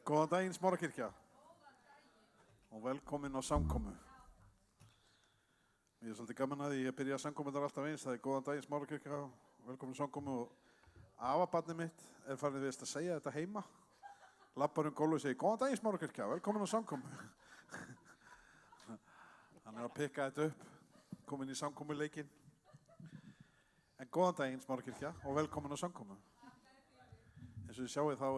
Góðan daginn Smárakirkja og velkomin á samkomu. Mér svolítið gaman að ég byrja samkomunar alltaf eins. Það góðan daginn Smárakirkja og velkomin á samkomu og afabarnið mitt farið við að segja þetta heima. Lappar gólf og segir góðan daginn Smárakirkja, velkomin á samkomu. Hann að pikka þetta upp, komin í samkomuleikin. En góðan daginn Smárakirkja og velkomin á samkomu. Eins og þið sjáið þá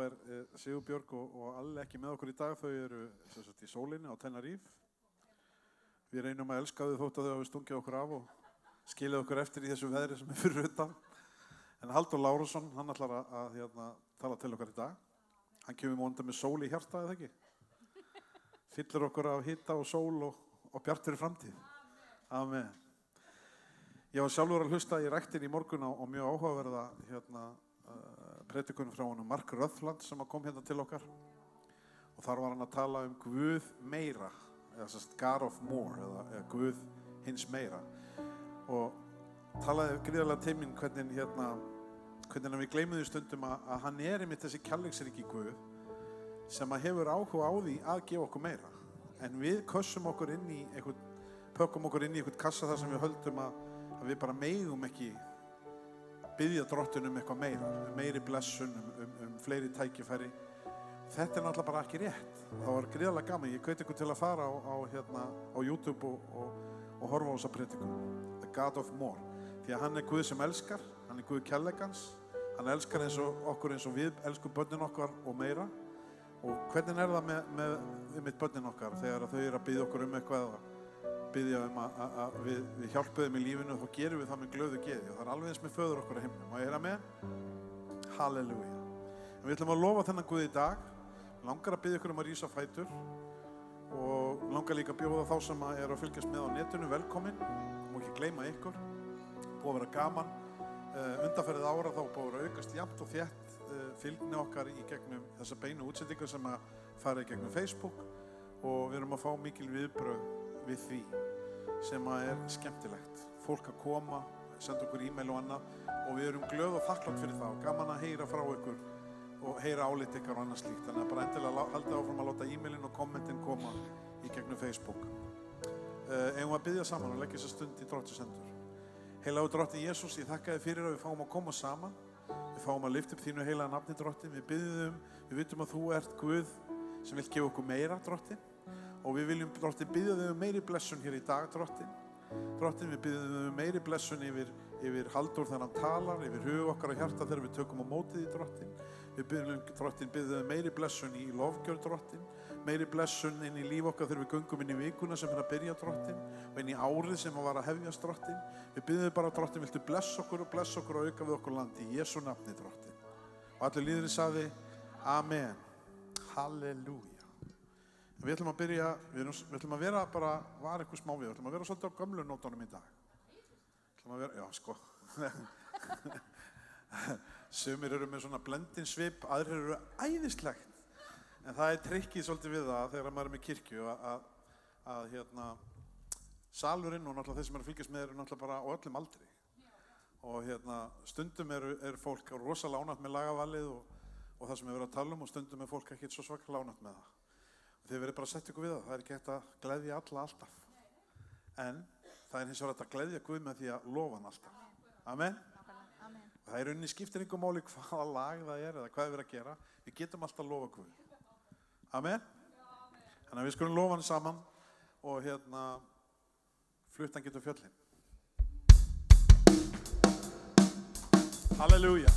Sigurbjörg og Alli ekki með okkur í dag, þau eru í sólinni á Tenerife. Við reynum að elska þau þótt að þau hafi stungið okkur af og skilið okkur eftir í þessu veðri sem fyrir utan. En Halldór Lárusson, hann ætlar að tala til okkar í dag. Hann kemur vonandi með sól í hjarta, eða ekki? Fyllir okkur af hita og sól og bjartri framtíð. Amen. Ég var sjálfur að hlusta í ræktin í morgun á mjög áhugaverða predikun frá honum Mark Röthland sem kom hérna til okkar og þar var hann að tala Guð meira eða God of more eða Guð hins meira og talaði gríðarlega til mín hvernig við gleymum því stundum að hann einmitt þessi kærleiksríki Guð sem að hefur áhuga á því að gefa okkur meira en við pökkum okkur inn í einhvern kassa þar sem við höldum að við bara megum ekki biðja drottinn eitthvað meira, meiri blessun, fleiri tækifæri. Þetta náttúrulega bara ekki rétt. Það var gríðarlega gaman. Ég hvet ykkur til að fara á YouTube og horfa á þessa predikun. The God of More. Því að hann Guð sem elskar, hann Guð kærleikans, hann elskar okkur eins og við elskum börnin okkar og meira. Og hvernig það með börnin okkar þegar þau að biðja okkur eitthvað biðja að við hjálpum þeim í lífinu og þá gerum við það með glöðu geði og það alveg eins með föður okkar á himnum. Má ég heyra með? Halleluja. En við ætlum að lofa þennan Guð í dag. Langar að biðja ykkur að rísa á fætur og langar líka að bjóða þá sem að fylgjast með á netinu velkomin. Má ekki gleyma ykkur. Búið að vera gaman. Undanfarið ára þá búið að aukast jafnt og þétt fylgni okkar í gegnum þessa beinu útsendingu sem að fara í gegnum Facebook og við erum að fá mikil viðbrögð við því sem skemmtilegt. Fólk að koma, senda okkur e-mail og annað og við erum glöð og þakklátt fyrir það og gaman að heyra frá ykkur og heyra álit ykkar og annað slíkt. Þannig að bara endilega haldið áfram að láta e-mailin og kommentin koma í gegnum Facebook. Eigum að biðja saman og leggja þessa stund í Drottins hendur. Heilagur Drottinn Jesús, ég þakka þér fyrir að við fáum að koma saman. Við fáum að lyfta upp þínu heilaga nafni, Drottinn. Við vitum að þú ert Guð sem vill gefa okkur meira, Drottinn. Og við viljum, Drottinn, biðja þig meiri blessun hér í dag, Drottinn. Drottinn, við biðjum þig meiri blessun yfir Halldór þegar hann talar, yfir hug okkar og hjarta þegar við tökum á móti því, Drottinn. Við biðjum, Drottinn, þig meiri blessun í lofgjörð, Drottinn. Meiri blessun inn í líf okkar þegar við göngum inn í vikuna sem að byrja, Drottinn. Og inn í árið sem að var að hefjast, Drottinn. Við biðjum þig bara, Drottinn, viltu blessa okkur og auka við okkur land í Jesú nafni, Drottinn. Og allir líðurinn sagði, Amen. Halleluja. Við ætlum að byrja, við ætlum að vera bara, var eitthvað smá við ætlum að vera svolítið á gömlu nótunum í dag. Já, sko. Sumir eru með svona blendin svip, aðrir eru æðislegt. En það trikkið svolítið við það þegar maður með kirkju að salurinn og náttúrulega þeir sem að fylgjast með eru náttúrulega bara á öllum aldri. Og stundum er fólk rosalega ánægt með lagavalið og það sem við verðum að tala og stundum er fólk ekki svo svakalega ánægt með það. Þið verður bara að setja ykkur við það. Það ekki hægt að gleðja alla alltaf. En það hins vegar hægt að gleðja Guð með því að lofa hann alltaf. Amen? Amen. Það rauninni skiptir engu máli hvaða lag það eða hvað við erum að gera. Við getum alltaf að lofa Guð. Amen? Þannig að við skulum lofa hann saman og fluttan getur fjöllin. Halleluja.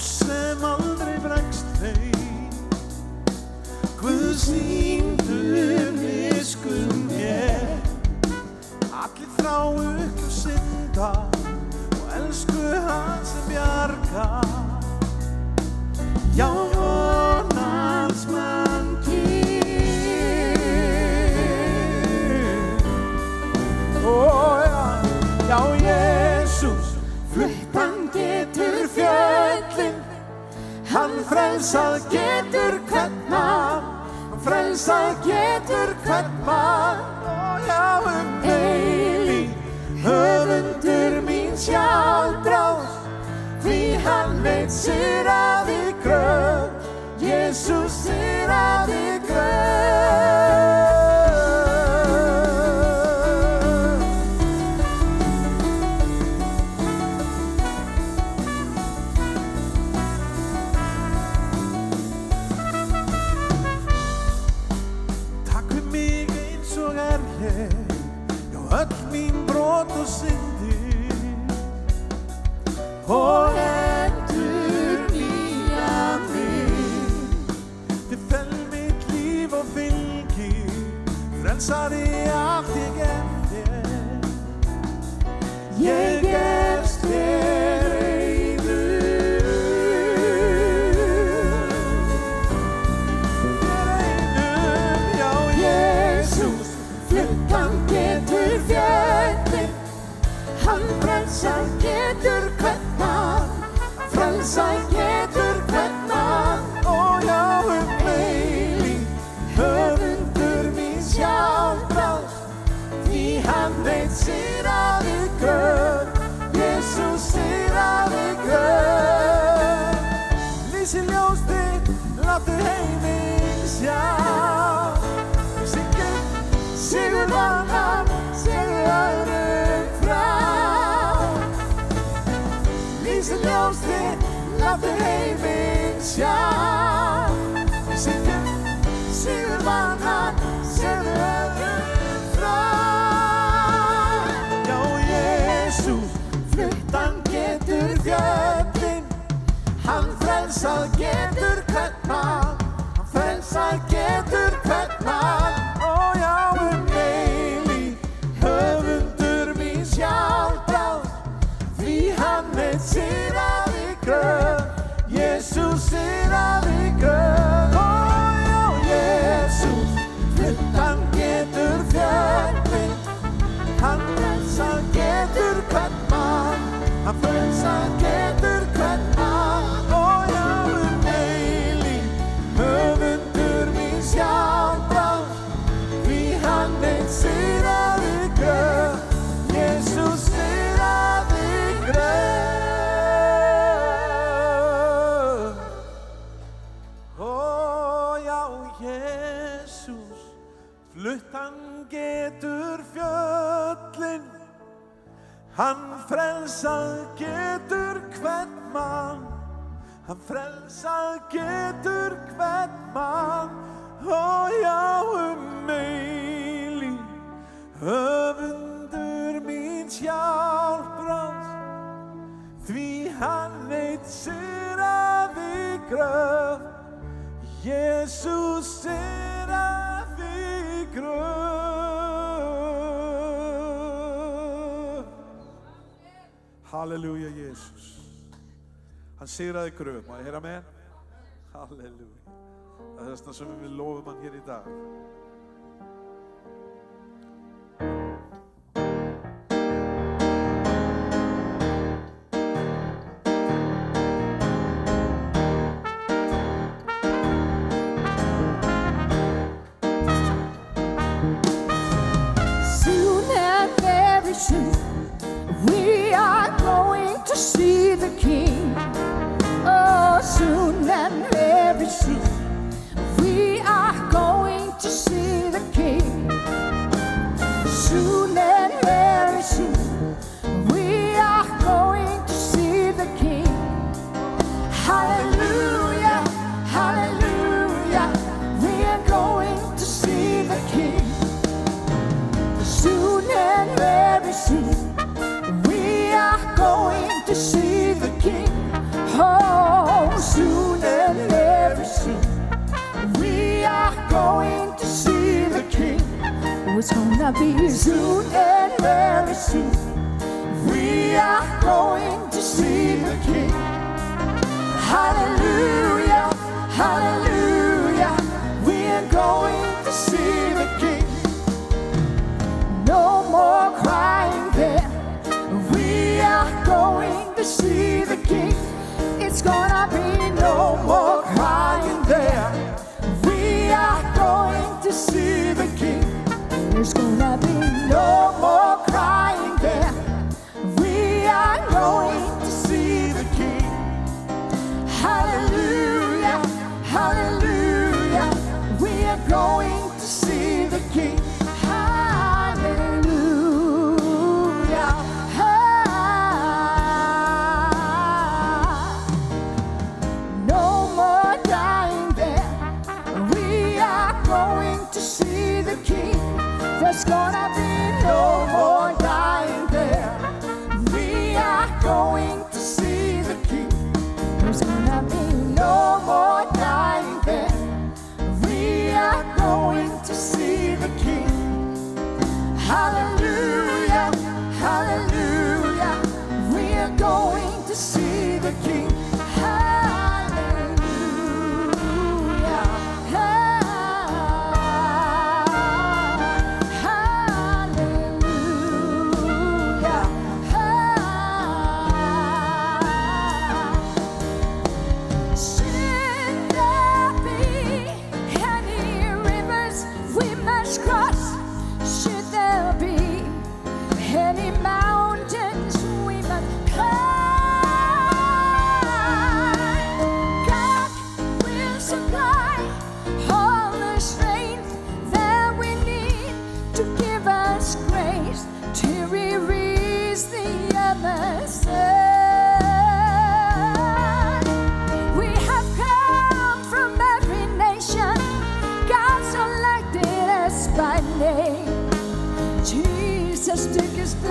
Sem aldrei bregst þeim Guð sýndu miskunn mér Allir þrá ekki að synda og elsku hann sem bjargar Já, vona Já, Jesús, flutt hann getur fjöllin, hann frelsað getur hvern mann, hann frelsað getur hvern mann. Já, eilíf, höfundur mín sjálfráðs, því hann veit sigraði gröf, Jesús sigraði gröf. Takk fyrir mig eins og ég, já öll mín brot og syndir, og endur nýja mig. Þið fel mitt líf og fylgir, frelsari allt ég þér. Ég gefst þér reiður. Já, Jesús, flutt hann getur fjöllin, hann frelsað getur hvern mann, frelsað getur hvern mann. Ó já, eilíf, höfundur mín sjálfráðs, því hann veit sigraði gröf, Jesús sigraði gröf. Lýsi ljós þitt, láttu heiminn sjá, við syngjum sigurvann, sigur öðrum frá. Lýsi ljós þitt, láttu heiminn sjá, við syngjum sigurvann, sigur öðrum frá. Já, Jesús, flutt hann getur fjöllin, hann frelsað getur hvern mann, hann frelsað getur hvern mann. Ó já, eilíf, höfundur mín sjálfráðs, því hann veit sigraði gröf, Jesús sigraði gröf. Ó já, Jesús, flutt hann getur fjöllin, hann frelsað getur hvern mann, hann frelsað getur hvern mann. Ó já, eilíf, höfundur mín sjálfráðs, því hann veit sigraði gröf, Jesús sigraði gröf. Ó já, Jesús, flutt hann getur fjöllin, hann frelsað getur hvern mann, hann frelsað getur hvern mann. Ó já, eilíf, höfundur mín sjálfráðs, því hann veit sigraði gröf, Jesús sigraði gröf. Halleluja, Jesus. Hann sigraði gröf, má ég heyra með? Halleluja. Það er þess sem við lofum hann hér í dag. Soon and very soon we are going to see the King. Oh, soon and very soon we are going to see the King. Soon and very soon we are going to see the King. Hallelujah, hallelujah, we are going to see the King. Soon and very soon we are going to see the King. Oh, soon and very soon we are going to see the King. Oh, it's gonna be soon and very soon we are going to see the King. Hallelujah, hallelujah, we are going to see the King. No more crying there,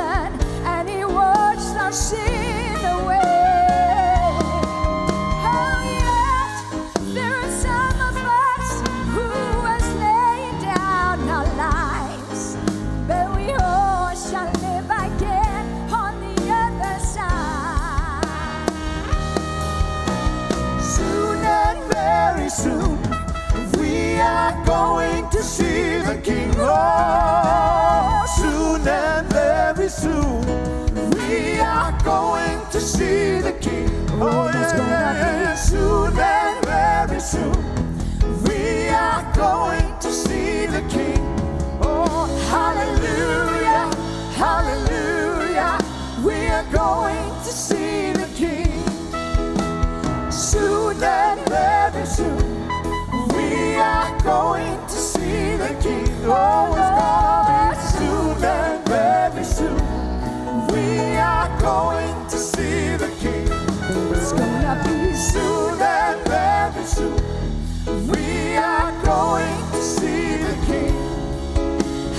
heaven, and He washed our sin away. Oh, yet there are some of us who has laid down our lives, but we all shall live again on the other side. Soon and very soon, we are going to see the King. Oh, soon and very soon, we are going to see the King. Oh, it's gonna be soon and very soon, we are going to see the King. Oh, hallelujah, hallelujah, we are going to see the King. Soon and very soon, we are going to see the King. Oh, it's gonna be soon and very soon, we are going to see the King. It's gonna be soon and very soon, we are going to see the King.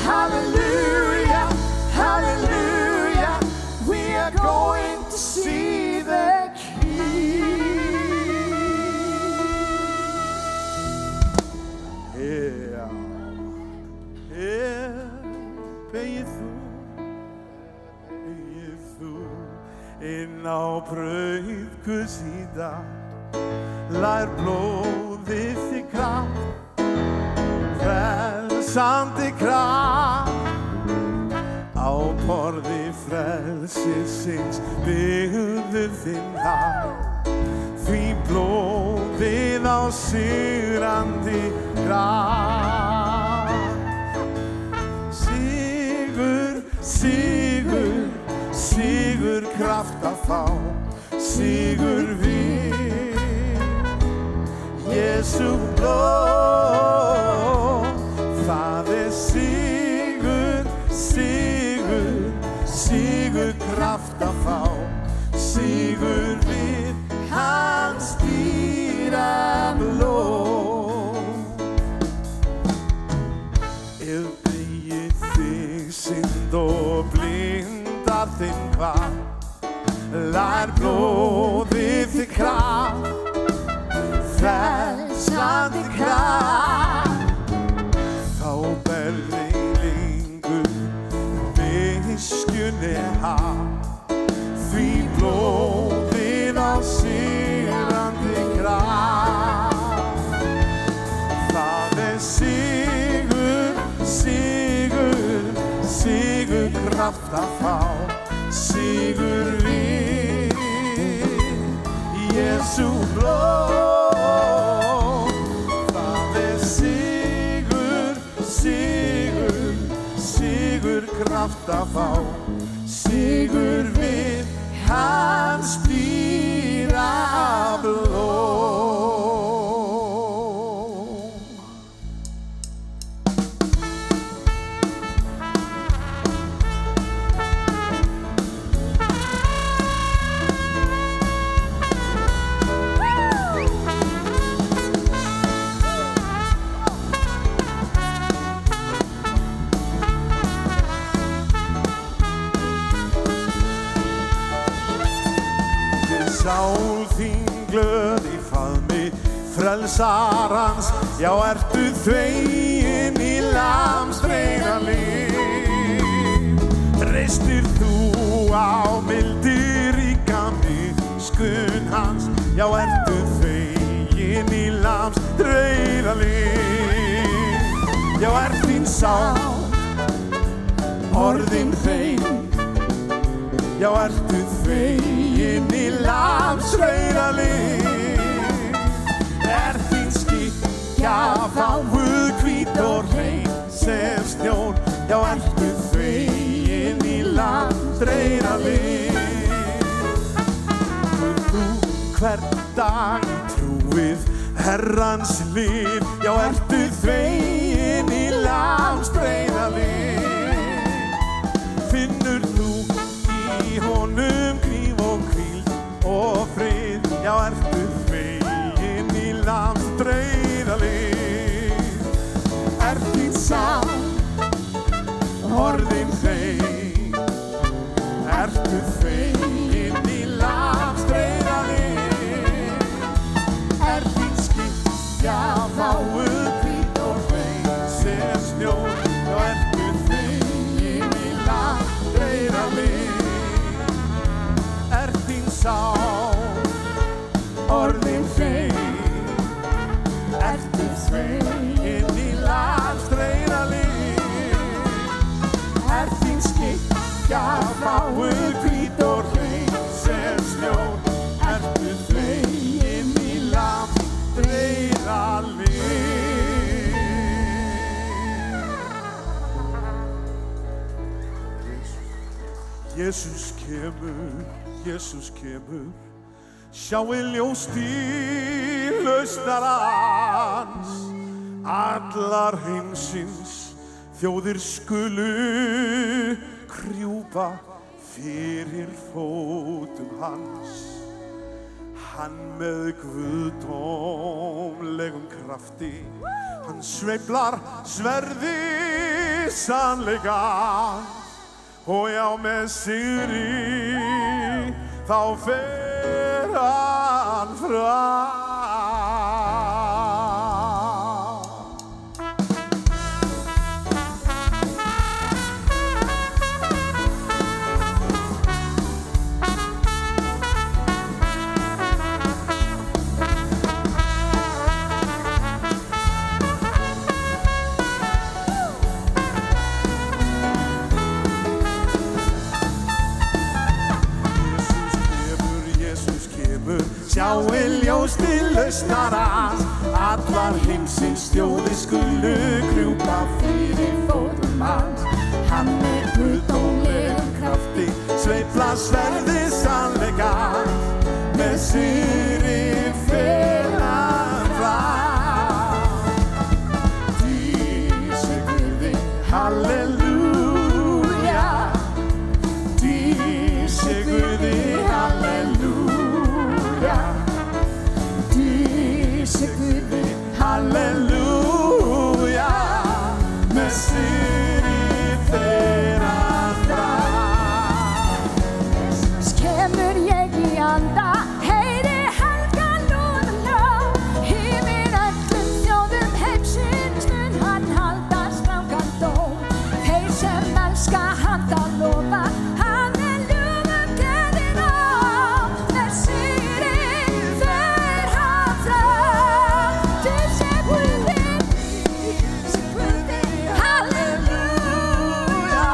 Hallelujah, hallelujah, we are going to see the King. Begið þú inn á brauð Guðs í dag, lær blóðið þig kraft, frelsandi kraft, á borði frelsisins byggðu þinn hag, því blóðið á sigrandi kraft. Sigur, sigur kraft að fá, sigur við Jesú blóð. Það sigur, sigur, sigur kraft að fá, sigur við hans dýra blóð. Synd og blindar þinn hvað, lær blóðið þig kraft, frelsandi kraft, þá berði lengur beiskjunni haft, því blóðið á sigrandi kraft. Það sigur, sigur, sigur kraft að fá, sigur við Jesú blóð. Það sigur, sigur, sigur kraft að fá, sigur við hans dýra blóð. Sál þín glöð í faðmi frelsarans, já ertu þvegin í lambsbreiða líf. Treystir þú á mildiríka miskunn hans, já ertu þvegin í lambsbreiða líf. Já þín sál orðin hrein, já ertu þvegin í lambsbreiða líf. Þín skikkja frá hvít og hrein sem snjór, já ertu þvegin í lambsbreiða líf. Þú hvern dag trúið Herrans líf, já ertu þvegin í lambsbreiða líf. Finnur þú í honum gríf og hvíld og frið, já ertu þvegin í lambsbreiða líf. Þín sál orðin hrein, Ertu fegin í lagstreiðalinn? Er þín skikja fáuð hvít og hrein sem snjór? Já, ertu fegin í lagstreiðalinn? Er þín sál orðin hrein? Ertu fegin í lagstreiðalinn? Er þín skikja fáuð hvít og hrein sem snjór? Ertu fegin í lagstreiðalinn? Jesús kemur, sjáið ljóst í lausnarans. Allar heimsins þjóðir skulu krjúpa fyrir fótum hans. Hann með guðdómlegum krafti, hann sveiflar sverði sannleikans. Og já, með sigri þá fer hann fram. Sjáið ljós til lausnarans. Allar heimsins þjóðir skulu krjúpa fyrir fótum hans. Hann með guðdómlegum krafti sveiflar sverði sannleikans. Með sigri fer hann fram. Dísi Guði, halleluja. Dísi Guði, halleluja. Dísi Guði, halleluja. Með sigri fer hann fram. Kemur ég í anda, heyri helgan lúðurljóð. Yfir öllum þjóðum heimsins mun hann halda strangan dóm. Þeir sem elska hann það lofa, hann er ljúfum gleðin á. Með sigri fer hann fram. Dísi Guði, halleluja.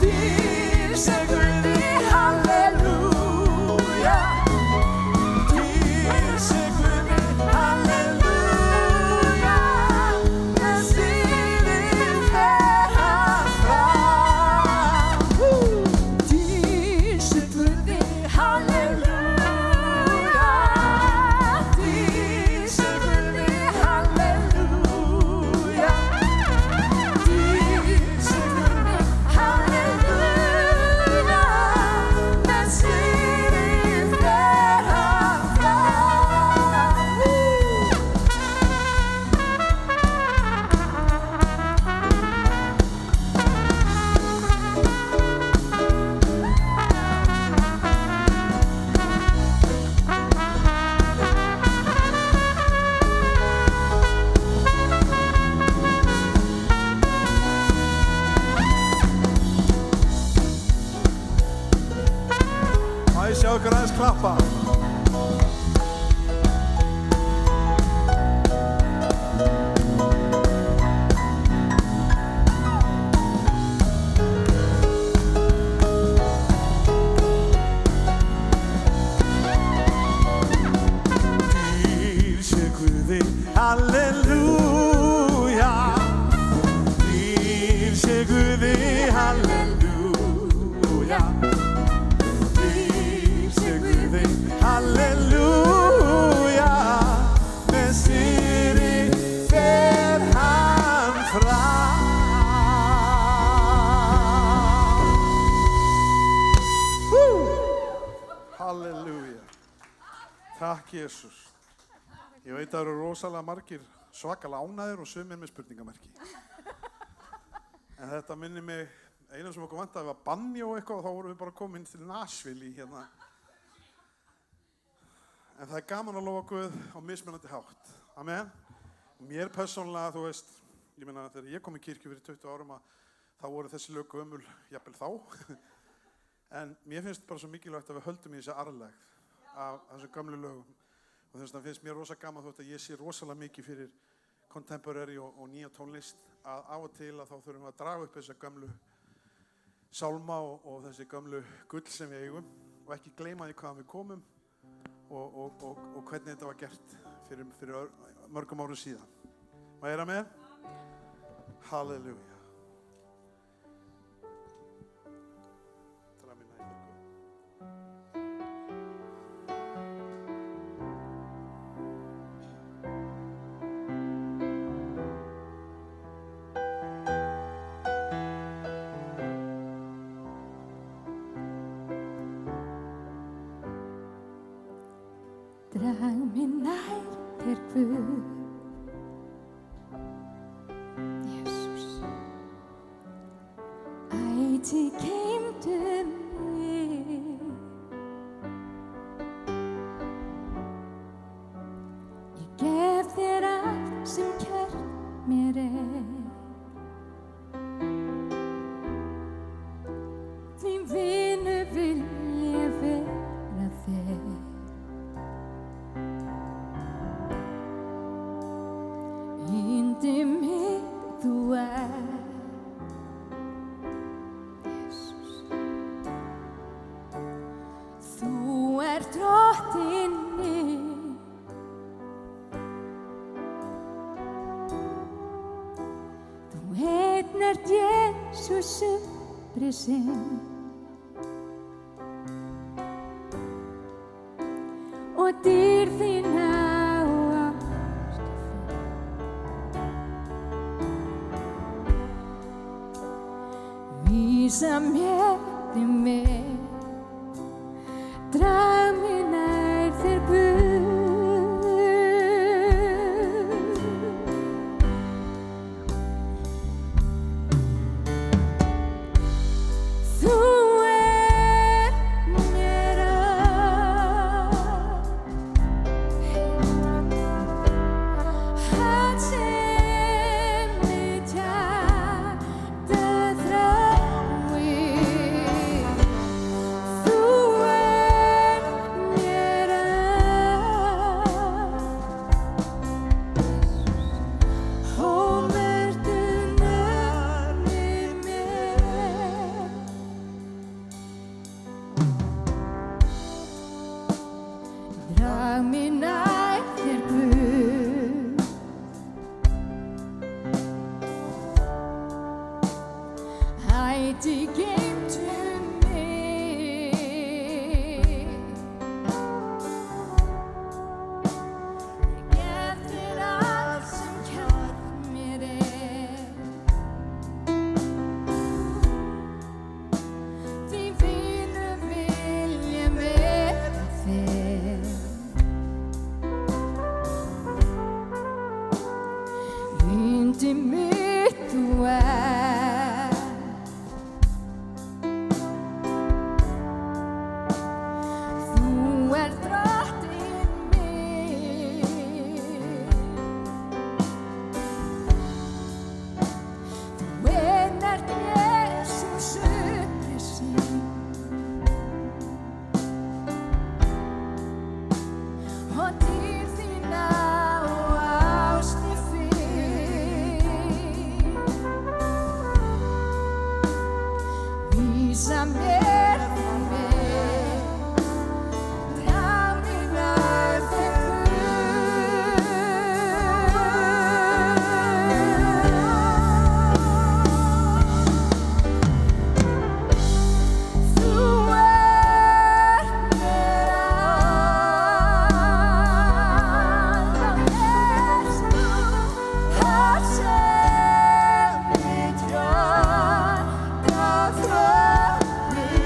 Dísi Guði, halleluja. Dísi Guði, halleluja. Með sigri fer hann fram. Dísi Guði, halleluja. Dísi Guði, halleluja. Dísi Guði, halleluja. Með sigri fer hann fram. Má ég sjá ykkur aðeins klappa? Dísi Guði, halleluja. Dísi Guði, halleluja. Dísi Guði, halleluja. Með sigri fer hann fram. Halleluja. Takk Jesús. Ég veit að það eru rosalega margir svakalega ánægðir og sumir með spurningamerki. En þetta minnir mig eina sem okkur vantaði var banjo og eitthvað og þá vorum við bara komin til Nashville í hérna. En það gaman að lofa Guð á mismunandi hátt. Amen. Og mér persónulega, þú veist, ég meina þegar ég kom í kirkju fyrir 20 árum að þá voru þessi lög gömul, jafnvel þá. En mér finnst bara svo mikilvægt að við höldum í þessi arfleifð af þessum gömlu lögum. Og þess vegna finnst mér rosa gaman þótt að ég sé rosalega mikið fyrir contemporary og nýja tónlist að af og til að þá þurfum við að draga upp þessa gömlu sálma og þessi gömlu gull sem við eigum og ekki gleyma því hvaðan við komum og hvernig þetta var gert fyrir mörgum árum síðan. Má ég með? Halleluja. Drag mig nær þér Guð, Jesus, ætíð geymdu mig. Ég gef þér allt sem kært mér því vinur vil ég vera þér. Intimate þú Jesus, þú drottinn minn. Þú einn Jesus upprisen og dýr þína vísa mér þig með, drag mig nær þér Guð. Þú mér allt sem mitt hjarta drag mig nær þér Guð. Ætíð geymdu mig. Ég gef þér allt sem kært mér því vinur vil ég vera þér. Intimate þú þú drottinn minn. Þú einn Jesus upprisen og dýr þína og ást ég finn. Vísa mér þig með, drag mig nær þér Guð. Þú mér allt sem mitt hjarta þráir.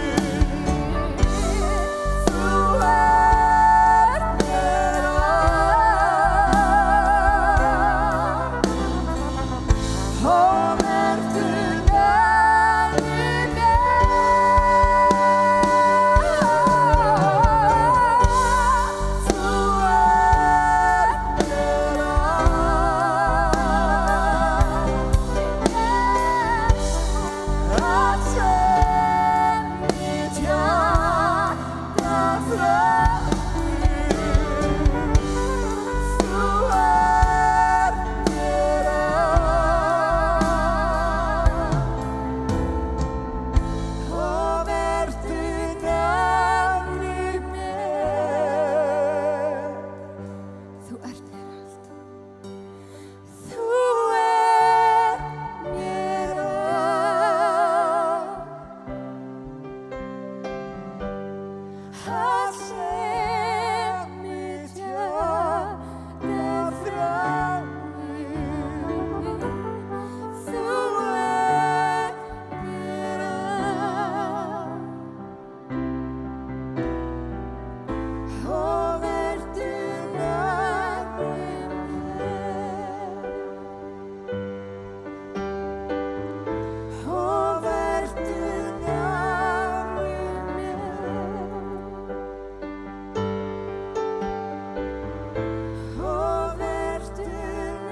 Að sem mitt hjarta þráir, þú ert mér allt. Og vertu nærri mér, og vertu nærri mér, og vertu nærri mér.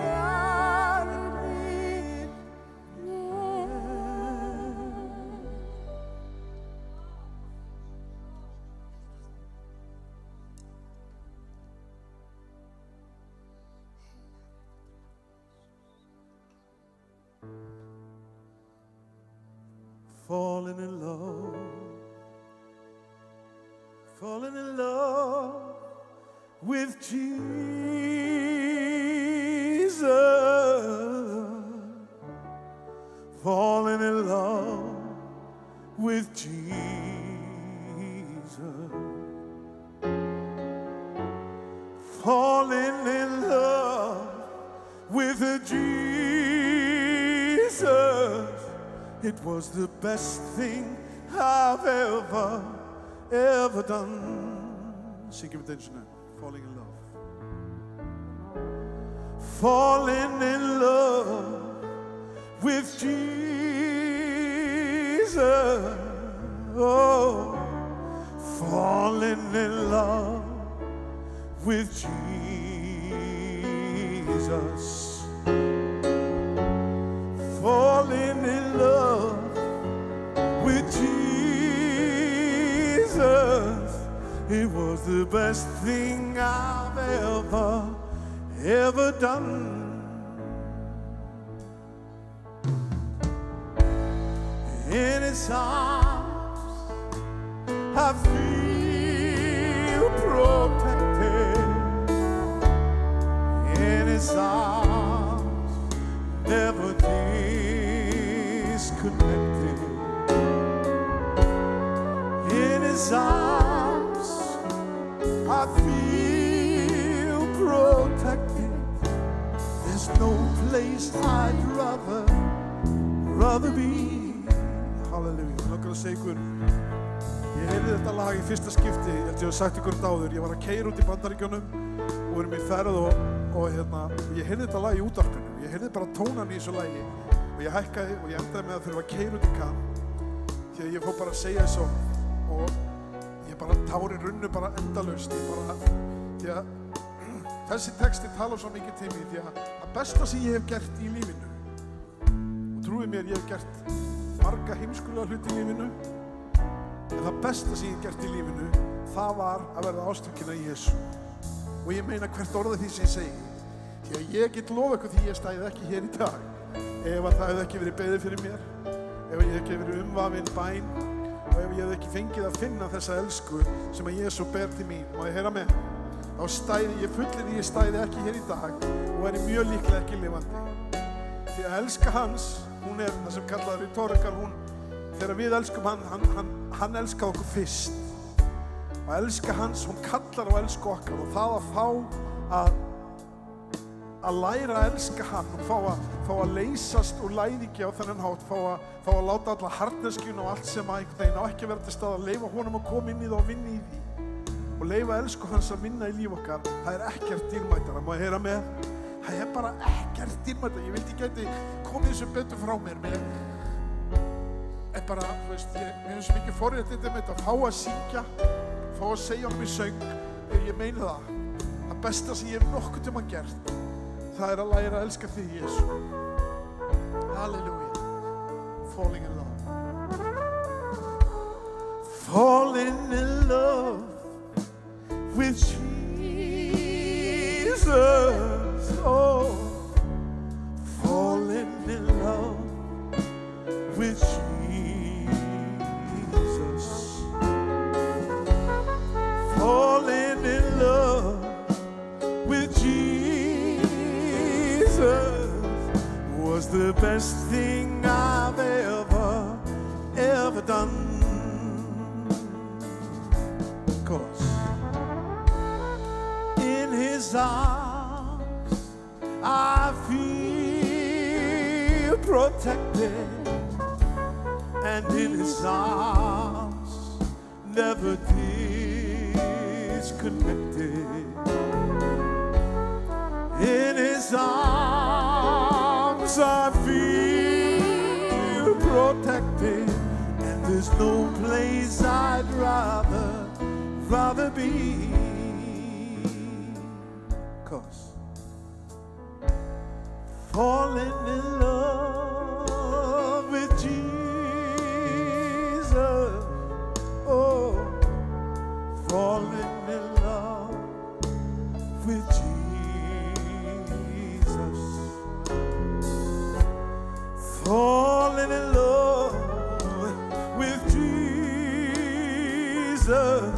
Falling in love with Jesus, falling in love with Jesus, falling in love with Jesus. It was the best thing I've ever done. Syngjum þetta einu sinni. Falling in love. Falling in love with Jesus. Oh, falling in love with Jesus. Falling in love with Jesus. It was the best thing I've ever done. In His arms I feel protected. In His arms never disconnected. In His arms I feel protected. There's no place I'd rather be. Halleluja. Ég langar að segja ykkur, ég heyrði þetta lag í fyrsta skipti, ég hef sagt ykkur þetta áður, ég var að keyra út í Bandaríkjunum og erum í ferð og ég heyrði þetta lag í útvarpinu, ég heyrði bara tónan í þessu lagi og ég hækkaði og ég endaði með að þurfa að keyra út í Cannes því að ég fór bara að segja þessu og ég bara, tárin runnu bara endalaust, því að þessi texti talar svo mikið til mig því að það besta sem ég hef gert í lífinu, og trúið mér, ég hef gert marga heimskulega hluti í lífinu, en það besta sem ég hef gert í lífinu, það var að verða ástfanginn af Jesú. Og ég meina hvert orð af því sem ég segi, því að ég get lofa ykkur því ég stæði ekki hér í dag ef að það hefði ekki verið beðið fyrir mér, ef ég hef ekki verið umvafinn bæn og ef ég hef ekki fengið að finna þessa elsku sem að Jesú ber til mín. Má ég heyra með? Þá stæði ég fullir ég stæði ekki hér í dag og væri mjög líklega ekki lifandi. Því að elska hans, hún það sem kallaður í Tórekar, þegar við elskum hann elskaði okkur fyrst. Og elska hans, hún kallar á elsku okkar og það að fá að læra að elska hann og fá að leysast úr læðingi á þennan hátt, fá að láta alla harðneskjuna og allt sem að einhvern veginn á ekki að vera til stað, að leyfa honum að koma inn í það og vinna í því og leyfa elsku hans að vinna í líf okkar, það er ekkert dýrmætara. Má ég heyra með? Það er bara ekkert dýrmætara. Ég vildi gæti komið þessu betur frá mér með en bara, þú veist, ég er svo mikið forréttindi með þetta að fá að syngja, fá að segja honum í söng, ég meina það. Það besta sem ég hef nokkuð tíma gert, það er að læra að elska þig, Jesú. Halleluja. Falling in love. Falling in love with Jesus. Oh, falling in love with Jesus. Falling in love with Jesus was the best thing I've ever done. his arms I feel protected, and in his arms never disconnected. In his arms I feel protected, and there's no place I'd rather be. 'Cause falling in love with Jesus, oh, falling in love with Jesus, falling in love with Jesus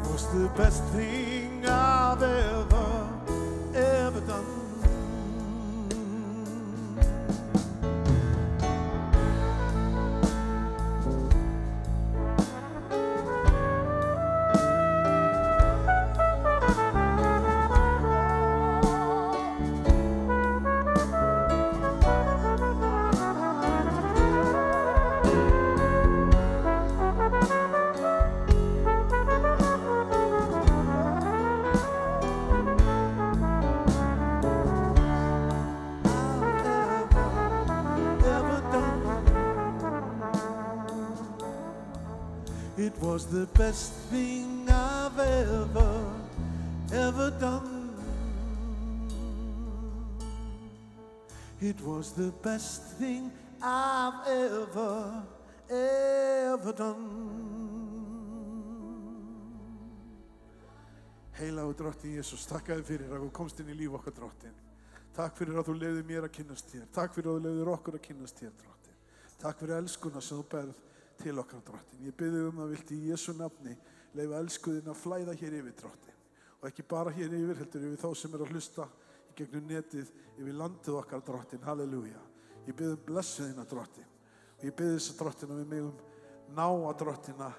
was the best thing I've ever done. It was the best thing I've ever done. It was the best thing I've ever done. Heilagur Drottinn Jesús, takk þér fyrir að þú komst inn í líf okkar, Drottinn. Takk fyrir að þú leyfðir mér að kynnast þér. Takk fyrir að þú leyfðir okkur að kynnast þér, Drottinn. Takk fyrir elskuna sem þú berð til okkar, Drottinn. Ég bið að viltu í Jesú nafni leyfa elskuðin að flæða hér yfir, Drottinn. Og ekki bara hér yfir, heldur yfir þá sem að hlusta í gegnum netið, yfir landið okkar, Drottinn. Halleluja. Ég bið blessuðina, Drottinn. Og ég bið þess að, Drottinn, að við megum ná að, Drottinn, að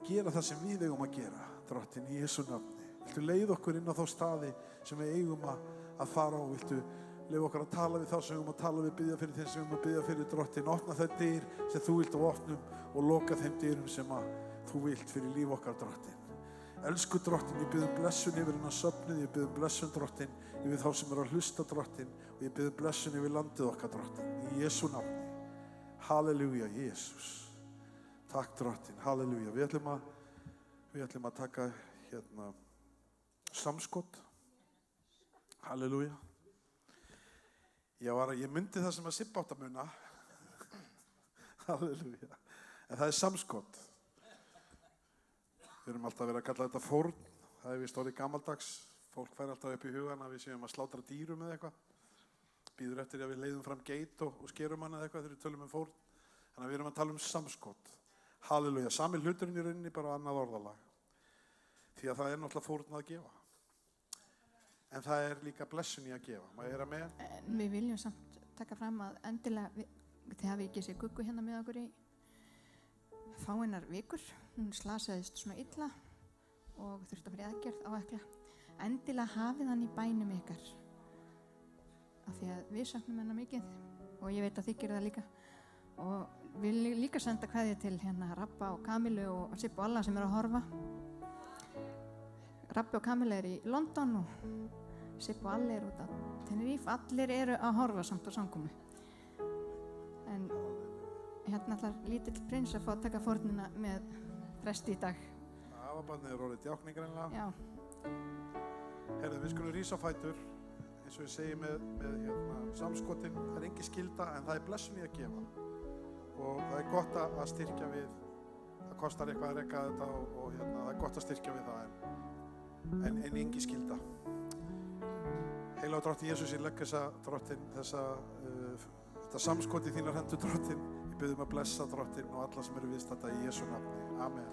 gera það sem við eigum að gera, Drottinn, í Jesú nafni. Viltu leið okkur inn á þá staði sem við eigum að fara á. Viltu leið okkur að tala við þá sem við eigum að tala við, biðja fyrir þeim sem við eigum að biðja fyrir, Drottinn. Opna þær dyr sem þú vilt á opnum og loka þeim dyrum sem að þú vilt fyrir líf okkar, Drottinn. Elsku Drottinn, ég bið blessun yfir hennar söfnuð, ég bið blessun, Drottinn, yfir þá sem að hlusta, Drottinn, og ég bið blessun yfir landið okkar, Drottinn, í Jesú nafni. Halleluja, Jesús. Takk, Drottinn, halleluja. Við ætlum að taka hérna samskot. Halleluja. Ég myndi það sem að Sibba átt að muna. Halleluja. En það samskot. Við erum alltaf verið að kalla þetta fórn. Það víst orðið gamaldags. Fólk fær alltaf upp í hugan að við séum að slátra dýrum eða eitthvað. Bíður eftir að við leiðum fram geit og skerum hann eða eitthvað þegar við tölum fórn. Þannig að við erum að tala samskot. Halleluja. Sami hluturinn í rauninni, bara annað orðalag. Því að það náttúrulega fórn að gefa. En það líka blessun í að gefa. Má ég heyra með? Við viljum samt taka fram að endilega þið hafi ekki sér Guggu hérna með okkur í fáeinar vikur. Hún slasaðist svona illa og þurfti að fara í aðgerð á Ekla. Endilega hafið hann í bænum ykkar. Af því að við söknum hennar mikið og ég veit að þið gerir það líka. Og við líka senda kveðju til hérna Rabba og Kamilu og Sibba og alla sem eru að horfa. Rabbi og Kamilu í London og Sibba og Alli út á Tenerife. Allir eru að horfa samt á samkomu. En hérna ætlar lítill prins að fá að taka fórnina með resti í dag. Afabarnið orðið djákning greinlega. Já. Herðu, við skulum rísa á fætur. Eins og ég segi með samskotin, það engin skylda en það blessun í að gefa. Og það gott að styrkja við. Það kostar eitthvað að reka þetta og það gott að styrkja við það en engin skylda. Heilagur Drottinn Jesús, ég legg þetta samskot í þínar hendur, Drottinn. Ég bið að blessa, Drottinn, og alla sem eru viðstadda í Jesú nafni. Amen.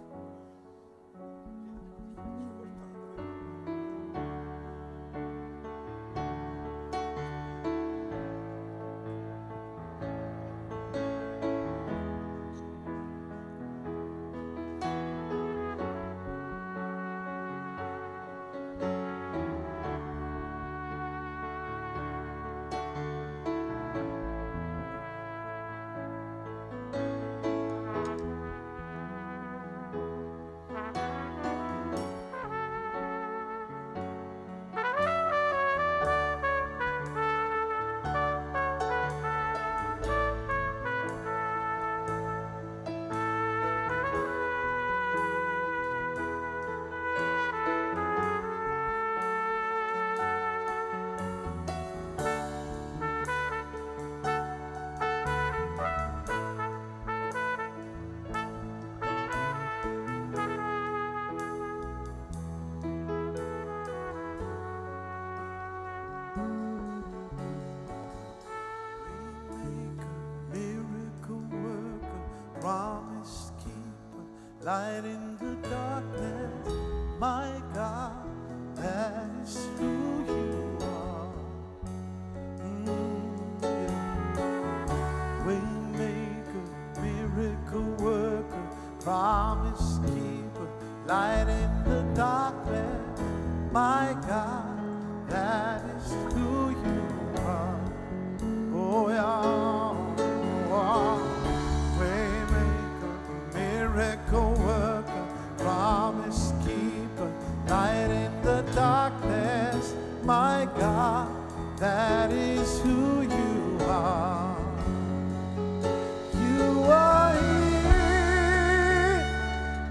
light in the darkness. My God, that is who you are. Waymaker, miracle worker, promise keeper, light in the darkness. My God, that is who you are. Oh yeah. Waymaker, miracle worker, promise keeper, light in the darkness. My God, that is who you are. You are here,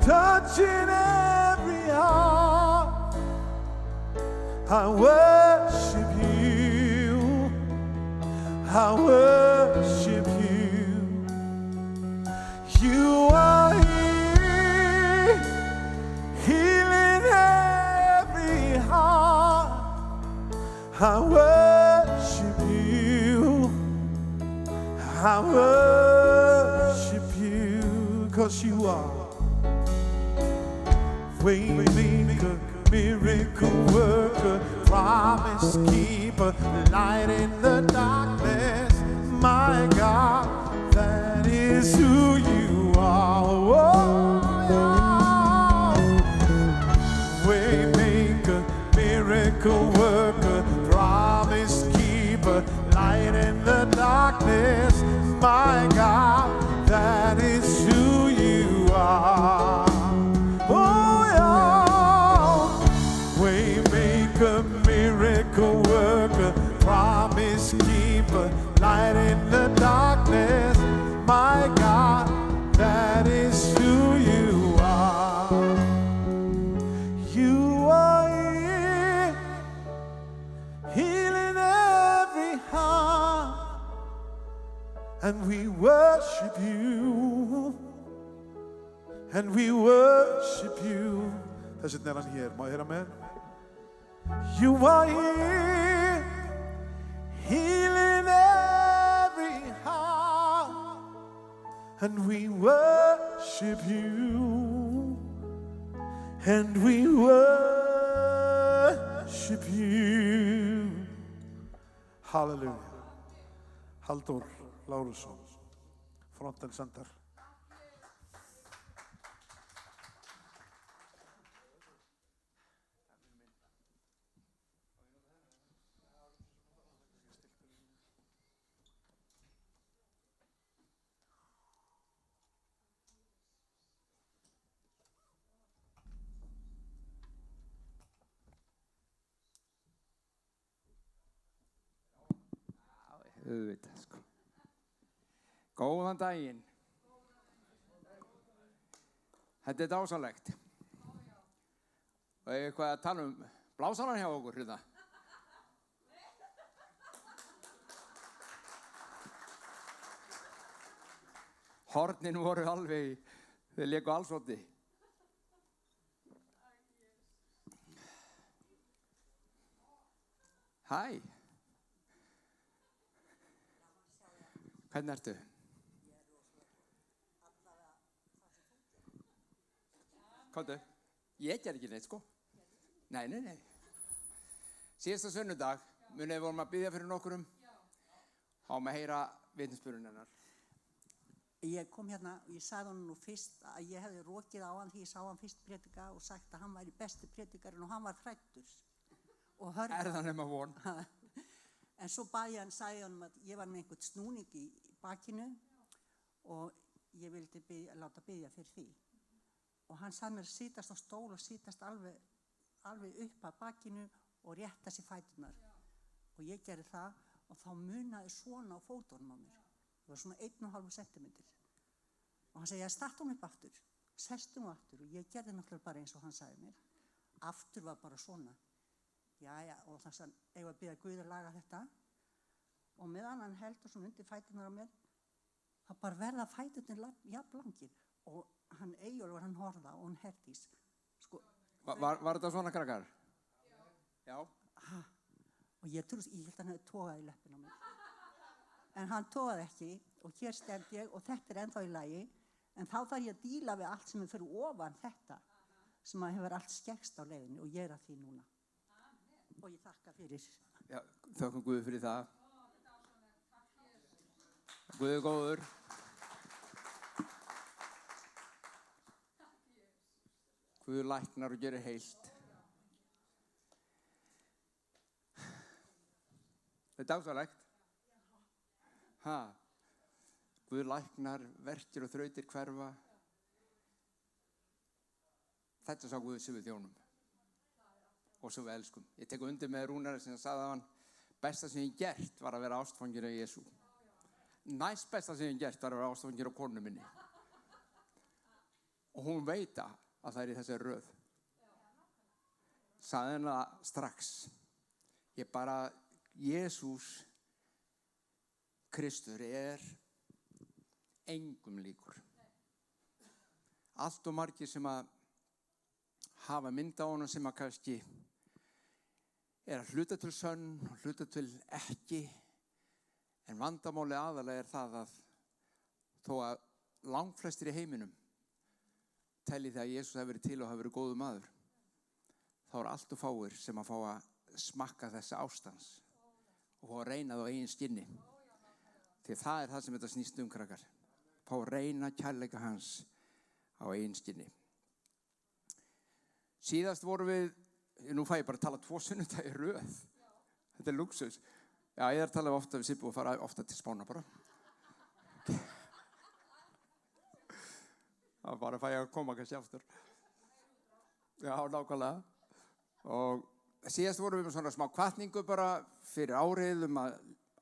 touching every heart. I worship you. I worship you. You are here, healing every heart. I worship you. I worship you, 'cause you are Waymaker, miracle worker, promise keeper, light in the darkness. My God, that is who you are. Oh, yeah. Waymaker, miracle worker, promise keeper, light in the darkness. My God, that is who you are. Oh yeah. Waymaker, miracle worker, promise keeper, light in the darkness. My God, that is who you are. You are here, healing every heart. And we worship you. And we worship you. Þess vegna hann hér, má ég heyra með? You are here, healing every heart. And we worship you. And we worship you. Hallelujah. Halldór Lárusson, Front and Center. Auðvitað, sko. Góðan daginn. Þetta er dásalegt. Og eitthvað að tala blásaran hjá okkur, hérna. Hornin voru alveg, þau léku allsótti. Hæ. Hvernig ertu? Komdu. Ég ger ekki neitt, sko. Nei. Síðasta sunnudag, munið vorum að biðja fyrir nokkurum. Á með heyra vitnisburðinn hennar. Ég kom hérna og ég sagði honum nú fyrst að ég hefði rokið á hann því ég sá hann fyrst predika og sagt að hann væri besti predikarinn og hann var hræddur. Er það nema von? En svo sagði ég honum að ég var með einhvern snúning í bakinu og ég vildi láta biðja fyrir því. Og hann sagði mér að sitast á stól og sitast alveg upp að bakinu og rétta sér fæturnar. Og ég gerði það og þá munaði svona á fótunum á mér. Það var svona 1,5 sentimeter. Og hann segi, ég starta hún upp aftur, sestu hún aftur og ég gerði náttúrulega bara eins og hann sagði mér. Aftur var bara svona. Jæja, og þannig að ég var að biðja Guð að laga þetta. Og meðan hann heldur svona undir fæturnar á mér, það bara verða fæturnir jafnlangir. Og hann Eyjólfur, hann horfða og hann Herdís. Sko, Var þetta svona krakkar? Já. Og ég held að hann hefði togað í löppin á mér. En hann togaði ekki og hér stend ég og þetta er ennþá í lagi. En þá þarf ég að díla við allt sem er fyrir ofan þetta, sem að hefur allt skekkst á leiðinni og ég að því núna. Og ég þakka fyrir. Já, þökkum Guði fyrir það. Guð er góður. Guð læknar og gerir heilt. Það er dásalegt. Guð læknar, verkir og þrautir hverfa. Þetta sá Guð sem við þjónum og sem við elskum. Ég tek undir með Rúnari sem sagði að hann besta sem ég gert var að vera ástfangin af Jesú. Næst besta sem ég gert var að vera ástfangin af konu minni. Og hún veit að það er í þessari röð. Sagði henni það strax. Ég bara, Jesús Kristur er engum líkur. Allt og margir sem að hafa mynd á honum sem að kannski er að hluta til sönn og hluta til ekki, en vandamáli aðalega er það að þó að langflestir í heiminum telji það að Jesús hafi verið til og hafi verið góður maður, þá er allt og fáir sem að fá að smakka þessa ástans og fá að reyna það á eigin skinni. Því það er það sem þetta snýst krakkar. Fá að reyna kærleika hans á eigin skinni. Síðast vorum við, nú fæ ég bara að tala 2 sunnudaga í röð. Þetta er lúxus. Já, ég er að tala ofta við Sibbu og fara ofta til Spána bara. Það bara fæ ég að koma kannski aftur. Já, nákvæmlega. Og síðast vorum við með svona smá hvatningu bara fyrir árið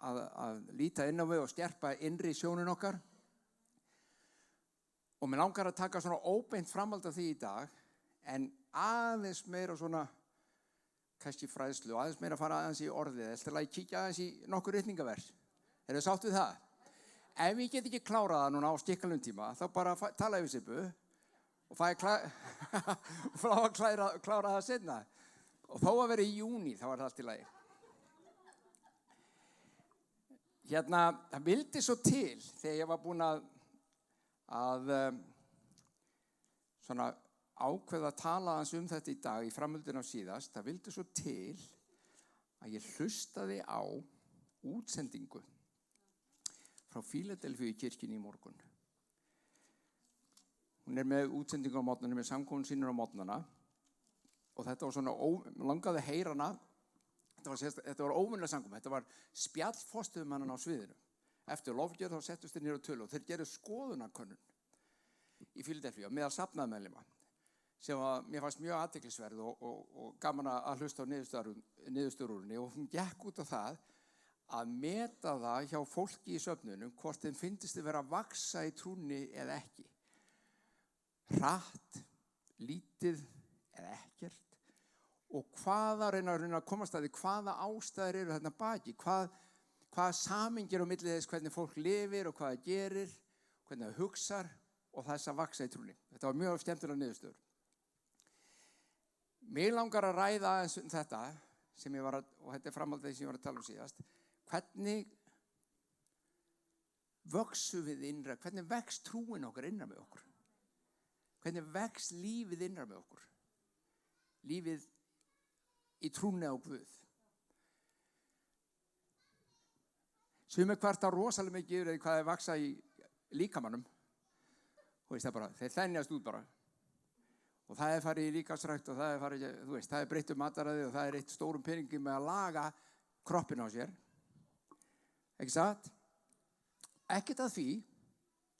að líta inn á við og skerpa innri sjónin okkar. Og mér langar að taka svona óbeint framhald af því í dag, en aðeins meira svona kannski fræðslu og aðeins meira að fara aðeins í orðið. Ætla að kíkja aðeins í nokkur ritningavers. Eru þið sátt við það? Ef ég get ekki klárað það núna á skikkalum tíma, þá bara tala við Sibbu og fæ að klára það seinna. Og þó að vera í júní, þá er það allt í lagi. Það vildi svo til þegar ég var búinn að svona ákveða að tala aðeins þetta í dag í framhaldinu af síðast. Það vildi svo til að ég hlustaði á útsendingu frá Fíladelfíu kirkjunni í morgun. Hún er með útsendingu á morgnana, með samkomur sínur á morgnana, og þetta var svona, langaði að heyra hana. Þetta var óvenjuleg samkomur. Þetta var spjall forstöðumannan á sviðinu. Eftir lofgjörð þá settust þeir niður á tölu og þeir gerðu skoðunarkönnun í Fíladelfíu meðal safnaðarmeðlima, sem mér fannst mjög athyglisverð og gaman að hlusta á niðurstöðurúrinni, og hún gekk út á það að meta það hjá fólki í söfnunum hvort þeim fyndist þið vera að vaxa í trúnni eða ekki. Hratt, lítið eða ekkert. Og hvaða reyna að komast að því hvaða ástæður eru þarna baki, hvaða samengir á milli þess hvernig fólk lifir og hvað það gerir, hvernig það hugsar og þess að vaxa í trúnni. Þetta var mjög skemmtilega niðurstöður. Mér langar að ræða aðeins þetta og þetta er framhaldið sem ég var að tala síðast. Hvernig vöxum við innra, hvernig vex trúin okkar innra með okkur? Hvernig vex lífið innra með okkur? Lífið í trúnni á Guð. Sumir kvarta rosalega mikið yfir hvað er vaksa í líkamannum. Þeir þenjast út bara. Og það er farið í líkamsrækt og það er farið, það er breytt mataræði og það er eitt stórum peningi með að laga kroppin á sér. Ekki satt? Ekkert að því.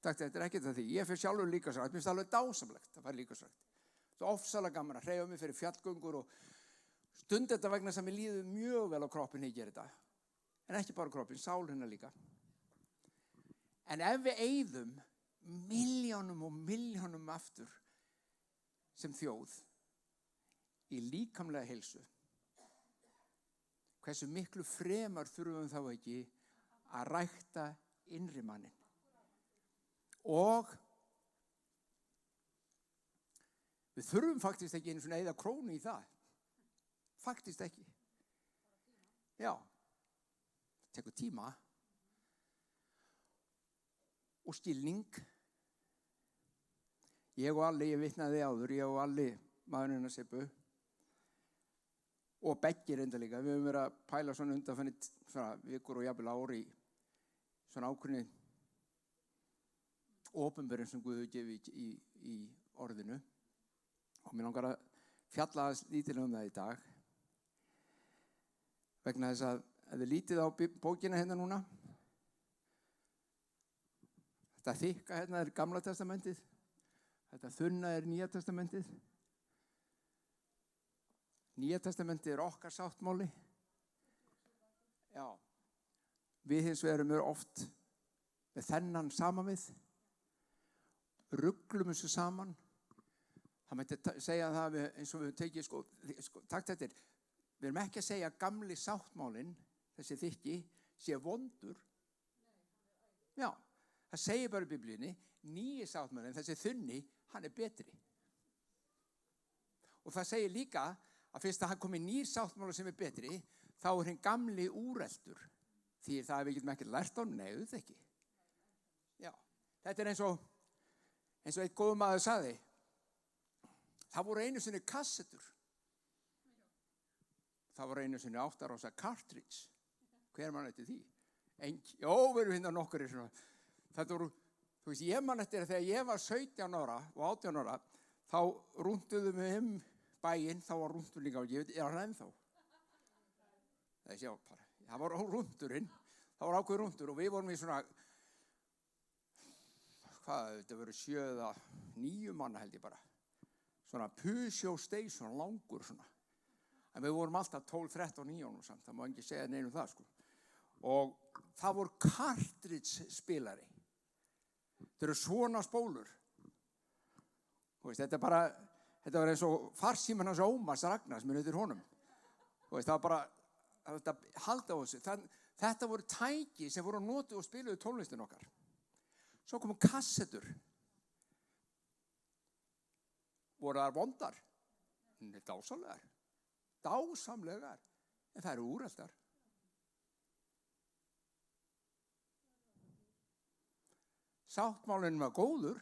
Þetta er ekkert að því. Ég fyrir sjálfur líkamsrækt. Mér finnst alveg dásamlegt að fara í líkamsrækt. Það er ofsalega gaman að hreyfa mig fyrir fjallgöngur og stund þetta vegna sem ég líður mjög vel á kroppin ég gerir þetta. En ekki bara kroppin, sál hennar líka. En ef við eyðum milljónum og milljónum aftur sem þjóð í líkamlega heilsu, hversu miklu fremar þurfum þá ekki að rækta innri mannin. Og við þurfum faktisk ekki einu svona eyða krónu í það. Faktisk ekki. Já, það tekur tíma og skilning Ég og Alli, ég vitnaði áður, ég og Alli, maðurinn hennar Sibbu, og Beggi reynda líka. Við höfum verið að pæla svona undanfærið svona vikur og jafnvel ári í svona ákveðni opinberun sem Guð hefur gefið í orðinu. Og mér langar að fjalla lítilega um það í dag. Vegna þess að ef þið lítið á bókina hérna núna, þetta þykka hérna er Gamla testamentið, þetta þunna er Nýja testamentið. Nýja testamentið er okkar sáttmáli. Já, við hins vegar erum oft með þennan saman við, ruglum þessu saman. Það mætti segja það eins og við tekið, takt eftir, við erum ekki að segja að gamli sáttmálinn, þessi þykki, sé vondur. Já, það segir bara í Biblíunni, nýji sáttmálinn, þessi þunni, hann er betri. Og það segir líka að fyrst að hann komi nýr sáttmáli sem er betri, þá er hinn gamli úreltur. Því það við getum ekki lært á neðuð ekki. Já, þetta er eins og eitt góður maður sagði, það voru einu sinni kassettur. Það voru einu sinni 8 ára cartridge. Hver mann eftir því? Jó, við erum hérna nokkur í svona. Þetta voru, þú veist, ég mann eftir að þegar ég var 17 ára og 18 ára, þá rúnduðum við bæinn, þá var rúndur líka, ég veit, er hann ennþá? Það var rúndurinn, það var ákveð rúndur og við vorum í svona, þetta verið 7 eða 9 manna held ég bara. Svona Peugeot Station, langur svona. En við vorum alltaf 12, 13, 9 samt, það má ekki segja neinu það sko. Og það voru cartridge spilari. Þetta eru svona spólur. Þú veist, þetta var eins og farsíminn hans Ómars Ragnars, minn heitir honum. Þú veist, það var bara, þetta halda á þessu. Þetta voru tæki sem voru notuð og spiluðu tónlistin okkar. Svo komu kassettur. Voru þar vondar? Dásamlegar. Dásamlegar. En það eru úreltar. Sáttmálinn var góður.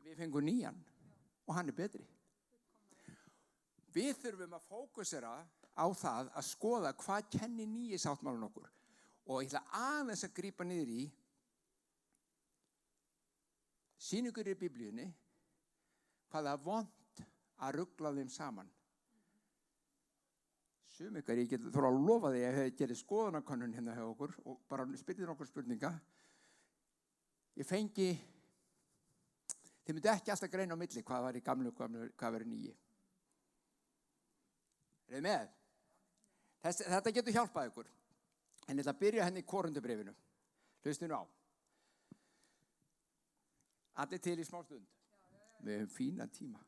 Við fengum nýjan og hann er betri. Við þurfum að fókusera á það að skoða hvað kennir nýji sáttmálinn okkur. Og ég ætla aðeins að grípa niður í sýningur í Biblíunni hvað það er vont að rugla þeim saman. Sum ykkar, ég get þó að lofa því að ég hef gerið skoðanakönnun hérna hjá okkur og bara spyrðið okkur spurninga. Ég fengi, þið myndi ekki alltaf greina á milli hvað var í gamlu og hvað var í nýji. Er þið með? Þetta getur hjálpað ykkur. En ég ætla að byrja henni í Korintubréfinu. Hlustu nú á. Allir til í smá stund. Við höfum fína tíma.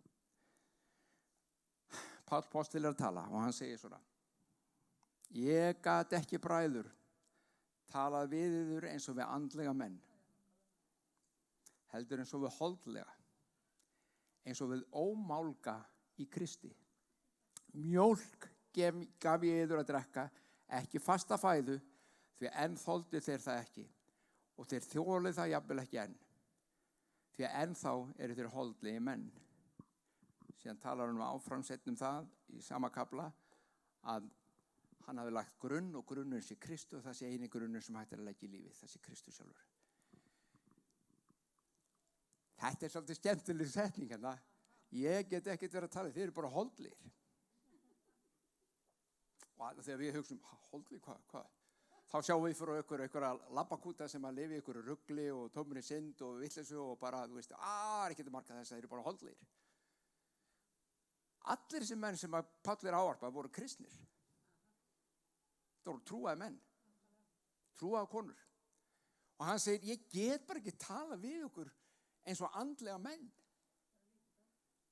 Páll Póstil er að tala og hann segir svona. Ég gat ekki bræður talað við yður eins og við andlega menn. Heldur eins og við holdlega. Eins og við ómálga í Kristi. Mjólk gaf ég yður að drekka, ekki fasta fæðu, því enn þoldu þeir það ekki og þeir þjólið það jafnvel ekki enn. Því ennþá eru þeir holdlegi menn. Síðan talar hann áfram setnum það í sama kafla að hann hafi lagt grunn og grunnur sé Kristus og það sé eini grunnur sem hægt er að leggja í lífið, það sé Kristus sjálfur. Þetta er svolítið skemmtileg setning hérna. Ég get ekkert verið að tala, þeir eru bara holdlegir. Og þegar við hugsaum, holdleg, hvað? Þá sjáum við fyrir ykkur að labbakúta sem að lifi ykkur rugli og tómri synd og vitleysu og bara, þú veist, er ekki að marka þess að þeir eru bara holdlegir. Allir þessi menn sem að Páll er ávarpað voru kristnir. Það voru trúaði menn. Trúaði konur. Og hann segir, ég get bara ekki tala við ykkur eins og andlega menn.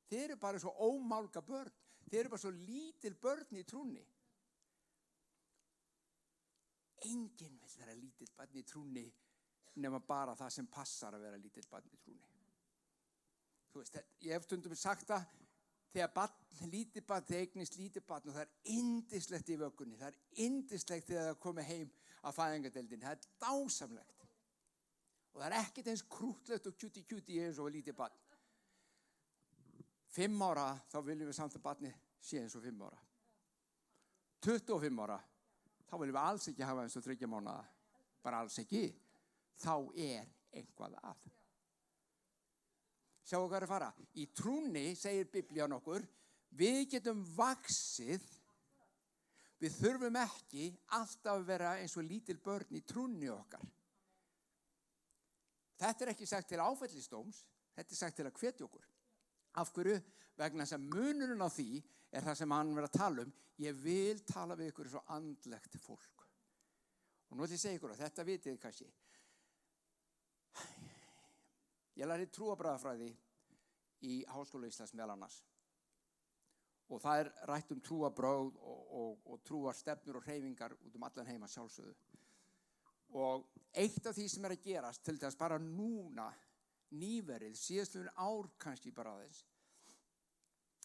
Þeir eru bara svo ómálga börn. Þeir eru bara svo lítil börn í trúnni. Enginn vill vera lítill barn í trúnni nema bara það sem passar að vera lítill barn í trúnni. Þú veist, ég hef stundum sagt það, þegar lítill barn, þegar eignist lítill barn og það er yndislegt í vöggunni, það er yndislegt þegar það komið heim af fæðingardeildinni, það er dásamlegt. Og það ekkert eins krútlegt og kjúti eins og lítið barn. 5 ára, þá viljum við samt að barnið sé eins og 5 ára. 25 ára, þá viljum við alls ekki hafa eins og 3 mánaða. Bara alls ekki. Þá eitthvað að. Sjáu hvað að fara. Í trúnni, segir Biblían okkur, við getum vaxið. Við þurfum ekki alltaf að vera eins og lítil börn í trúnni okkar. Þetta ekki sagt til áfellisdóms, þetta sagt til að hvetja okkur. Af hverju? Vegna þess að munurinn á því það sem hann verið að tala um. Ég vil tala við ykkur svo andlegt fólk. Og nú ætlum ég að segja ykkur að þetta vitið þið kannski. Ég lærði trúarbragðafræði í Háskóla Íslands meðal annars. Og það rætt trúarbrögð og trúarstefnur og hreyfingar út allan heim að sjálfsögðu. Og eitt af því sem að gerast til þess bara núna, nýverið, síðastliðin ár kannski bara aðeins,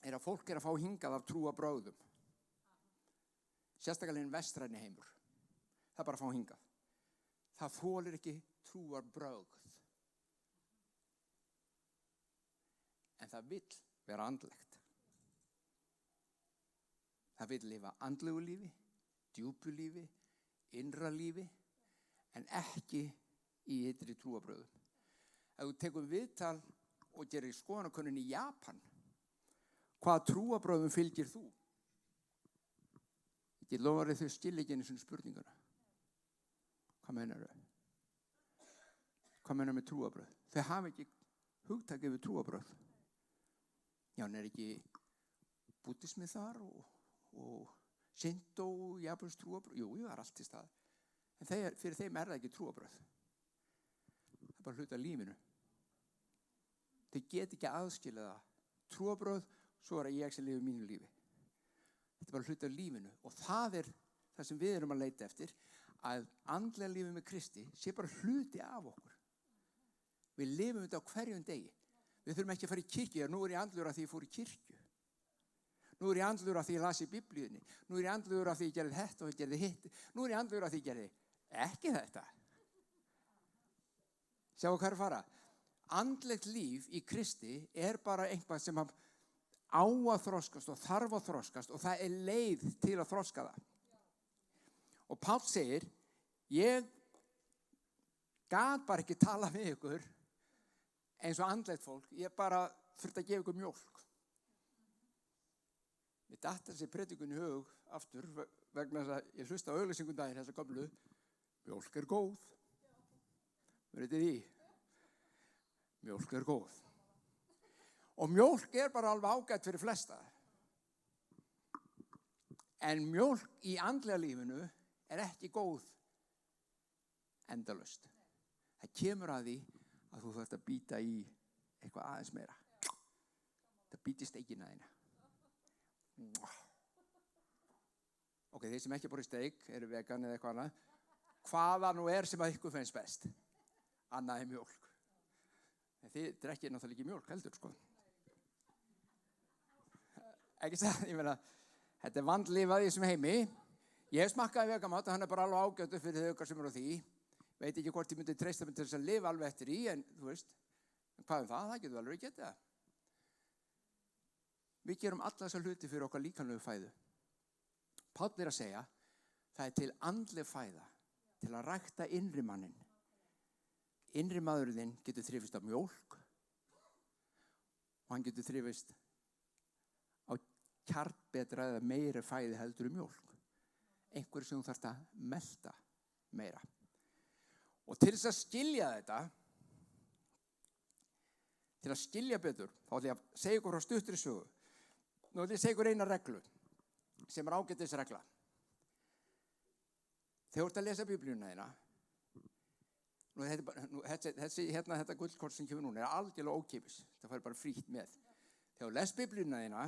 að fólk að fá hingað af trúarbrögðum. Sérstaklega vestræni heimur. Það bara að fá hingað. Það þolir ekki trúarbrögð. En það vill vera andlegt. Það vill lifa andlegu lífi, djúpu lífi, innra lífi, en ekki í ytri trúarbrögðum. Ef þú tekur viðtal og gerir skoðanakönnun í Japan, hvaða trúarbrögðum fylgir þú? Ég lofa þau skilja ekki einu sinni spurninguna. Hvað meinar þau? Hvað meinar með trúarbrögð? Þau hafa ekki hugtak yfir trúarbrögð. Já, en ekki búddismi þar og Shinto, japansk trúarbrögð? Jú, það allt í stað. En fyrir þeim það ekki trúarbrögð. Það bara hluti af lífinu. Þau get ekki aðskilja það. Trúarbrögð, svo það ég sem lifi mínu lífi. Þetta bara hluti af lífinu. Og það sem við erum að leita eftir, að andlega lífið með Kristi sé bara hluti af okkur. Við lifum þetta á hverjum degi. Við þurfum ekki að fara í kirkju. Nú ég andlegur að því ég fór í kirkju. Nú ég andlegur að því ég las í Biblíunni. Nú ég andlegur að því ég gerði þetta og ég gerði hitt. Nú ég andlegur að því ég gerði ekki þetta. Sjáu hvað að fara. Andlegt líf í Kristi bara eitthvað sem á að þroskast og þarf að þroskast og það leið til að þroska það. Og Páll segir, ég gat bara ekki tala við ykkur eins og andlegt fólk. Ég bara þurfti að gefa ykkur mjólk. Mér datt þessi predikun í hug aftur vegna þess að ég hlusta á auglýsingum daginn þessa gömlu. Mjólk góð. Verið því? Mjólk góð. Og mjólk bara alveg ágætt fyrir flesta. En mjólk í andlega lífinu ekki góð endalaust. Það kemur að því að þú þarft að býta í eitthvað aðeins meira. Það býti steikina þína. Ok, þeir sem ekki borið steik eru vegan eða eitthvað annað. Hvaða nú sem að ykkur finnst best? Annað mjólk. En þið drekkið náttúrulega ekki mjólk heldur, sko. Ekki það, ég meina, þetta vandlifað í þessum heimi. Ég smakkaði vegamat og hann bara alveg ágættur fyrir þau okkar sem eru á því. Veit ekki hvort ég myndi treysta mig til þess að lifa alveg eftir í, en þú veist, hvað það? Það getur alveg getið það. Við gerum alla þessa hluti fyrir okkar líkamlegu fæðu. Páll að segja, það til andleg fæða, til að rækta innri manninn. Innri maðurinn þinn getur þrifist af mjólk og hann getur þrifist á kjarnbetra eða meiri fæði heldur mjólk. Einhverju sem þú þarft að melta meira. Og til þess að skilja þetta, til að skilja betur, þá ætlum ég að segja ykkur frá stuttri sögu. Nú ætlum ég að segja ykkur eina reglu, sem ágætisregla. Þegar þú ert að lesa Biblíuna þína, þetta gullkort sem kemur núna algjörlega ókeypis. Það fær bara frítt með. Þegar þú les Biblíuna þína,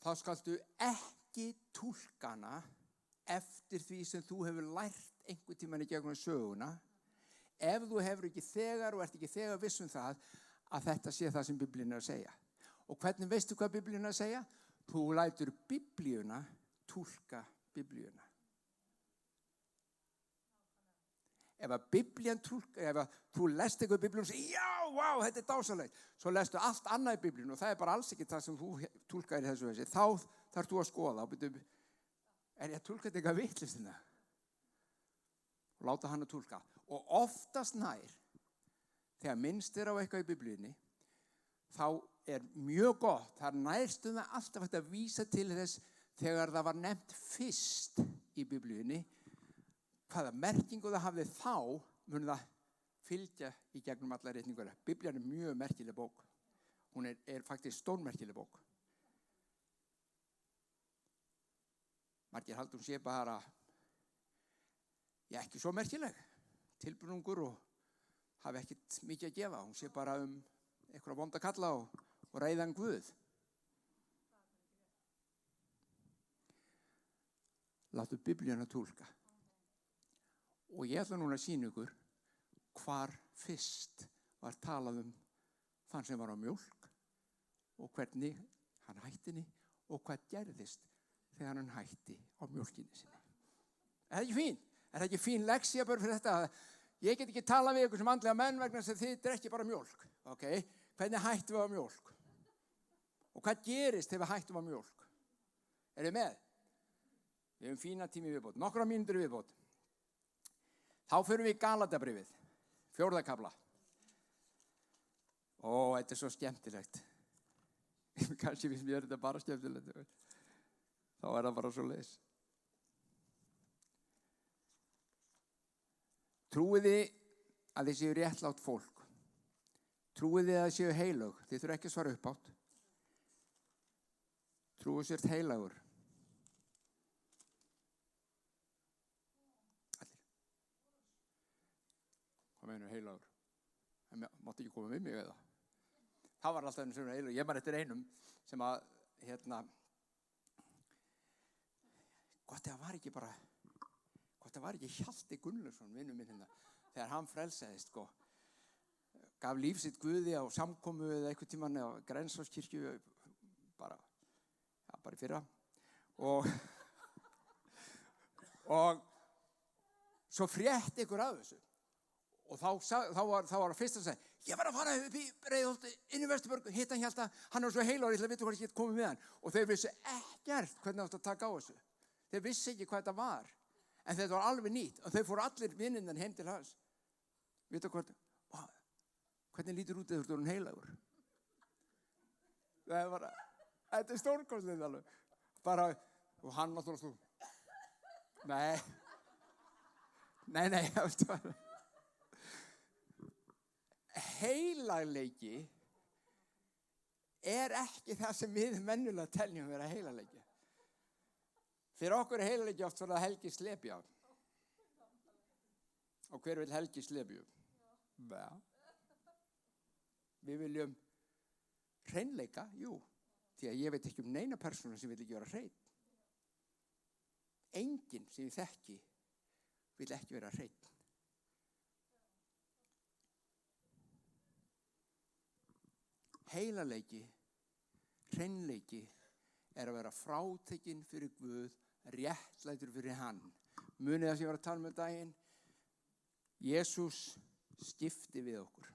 þá skaltu ekki túlka hana eftir því sem þú hefur lært einhvern tímann í gegnum söguna, ef þú hefur ekki þegar og ert ekki þegar viss það að þetta sé það sem Biblíun að segja. Og hvernig veistu hvað Biblíun að segja? Þú lætur Biblíuna túlka Biblíuna. ef að Biblían ef að þú lest eitthvað í Biblíun og segir, já, vá, þetta er dásalegt, svo lestu allt annað í Biblíun og það er bara alls ekki það sem þú túlkaðir í þessu, þá þarf þú að skoða og byrju, er ég að túlka þetta eitthvað vitlist hérna? Og láta hann að túlka. Og oftast nær, þegar minnst er á eitthvað í Biblíunni, þá er mjög gott, það er næstum það alltaf hægt að vísa til þess þegar það var nefnt fyrst í Biblíunni, hvaða merkingu það hafði þá, mun það fylgja í gegnum alla ritninguna. Biblían er mjög merkileg bók. Hún er faktisk stórmerkileg bók. Margir halda hún sé bara, ekki svo merkileg, tilbrunungur og hafi ekkert mikið að gefa. Hún sé bara einhverja vonda kalla og reiðan Guð. Láttu Biblíuna túlka. Og ég ætla núna að sýna ykkur hvar fyrst var talað þann sem var á mjólk og hvernig hann hætti henni og hvað gerðist þegar hann hætti á mjólkinni sinni. Er það ekki fín? Er það ekki fín leksía bara fyrir þetta? Ég get ekki talað við ykkur sem andlega menn vegna þess að þið drekki bara mjólk. Okay? Hvernig hættum við á mjólk? Og hvað gerist þegar við hættum á mjólk? Er þið með? Við höfum fína tími viðbót, nokkra mínútur viðbót. Þá förum við í Galatabréfið, 4. kafla. Þetta er svo skemmtilegt. Kannski finnst mér þetta bara skemmtilegt. Þá er það bara svo leis. Trúið þið að þið séu réttlátt fólk? Trúið þið að þið séu heilög? Þið þurfa ekki að svara upp átt. Trúið sér heilagur? Hvað meinur heilagur? Það mátti ekki koma með mig eða. Það var alltaf einu sem heilagur. Ég man eftir einum sem að, gott það var ekki Hjalti Gunnlaugsson, vinur minn hérna, þegar hann frelsaðist, gaf líf sitt Guði á samkomu eða einhvern tímann á Grensáskirkju, bara í fyrra. Og svo frétti ykkur af þessu. Og þá var það fyrst að segja, ég var að fara upp í Breiðholti, inn í Vesturborg, hitta hann Hjalta, hann var svo heilagur, ég ætla að vita hvað ég get komið með hann. Og þeir vissu ekkert hvernig átt að taka á þessu. Þeir vissi ekki hvað þetta var. En þetta var alveg nýtt. Og þau fóru allir vinnindan heim til hans. Vita hvernig lítur út þegar þú er heilagur? Það er bara, þetta er stórkostið alveg. Bara, og hann náttúrulega Nei, það var heilagleiki er ekki það sem við mennulega teljum vera heilagleiki. Fyrir okkur er heilagleiki oft svona Helgi Slepja. Og hver vil Helgi Slepju? Við viljum hreinleika, jú. Því að ég veit ekki neina persónu sem vil ekki vera hreinn. Enginn sem ég þekki vil ekki vera hreinn. Heilagleiki, hreinleiki er að vera frátekinn fyrir Guð, réttlætur fyrir hann. Munið það sem ég var að tala um daginn? Jesús skipti við okkur.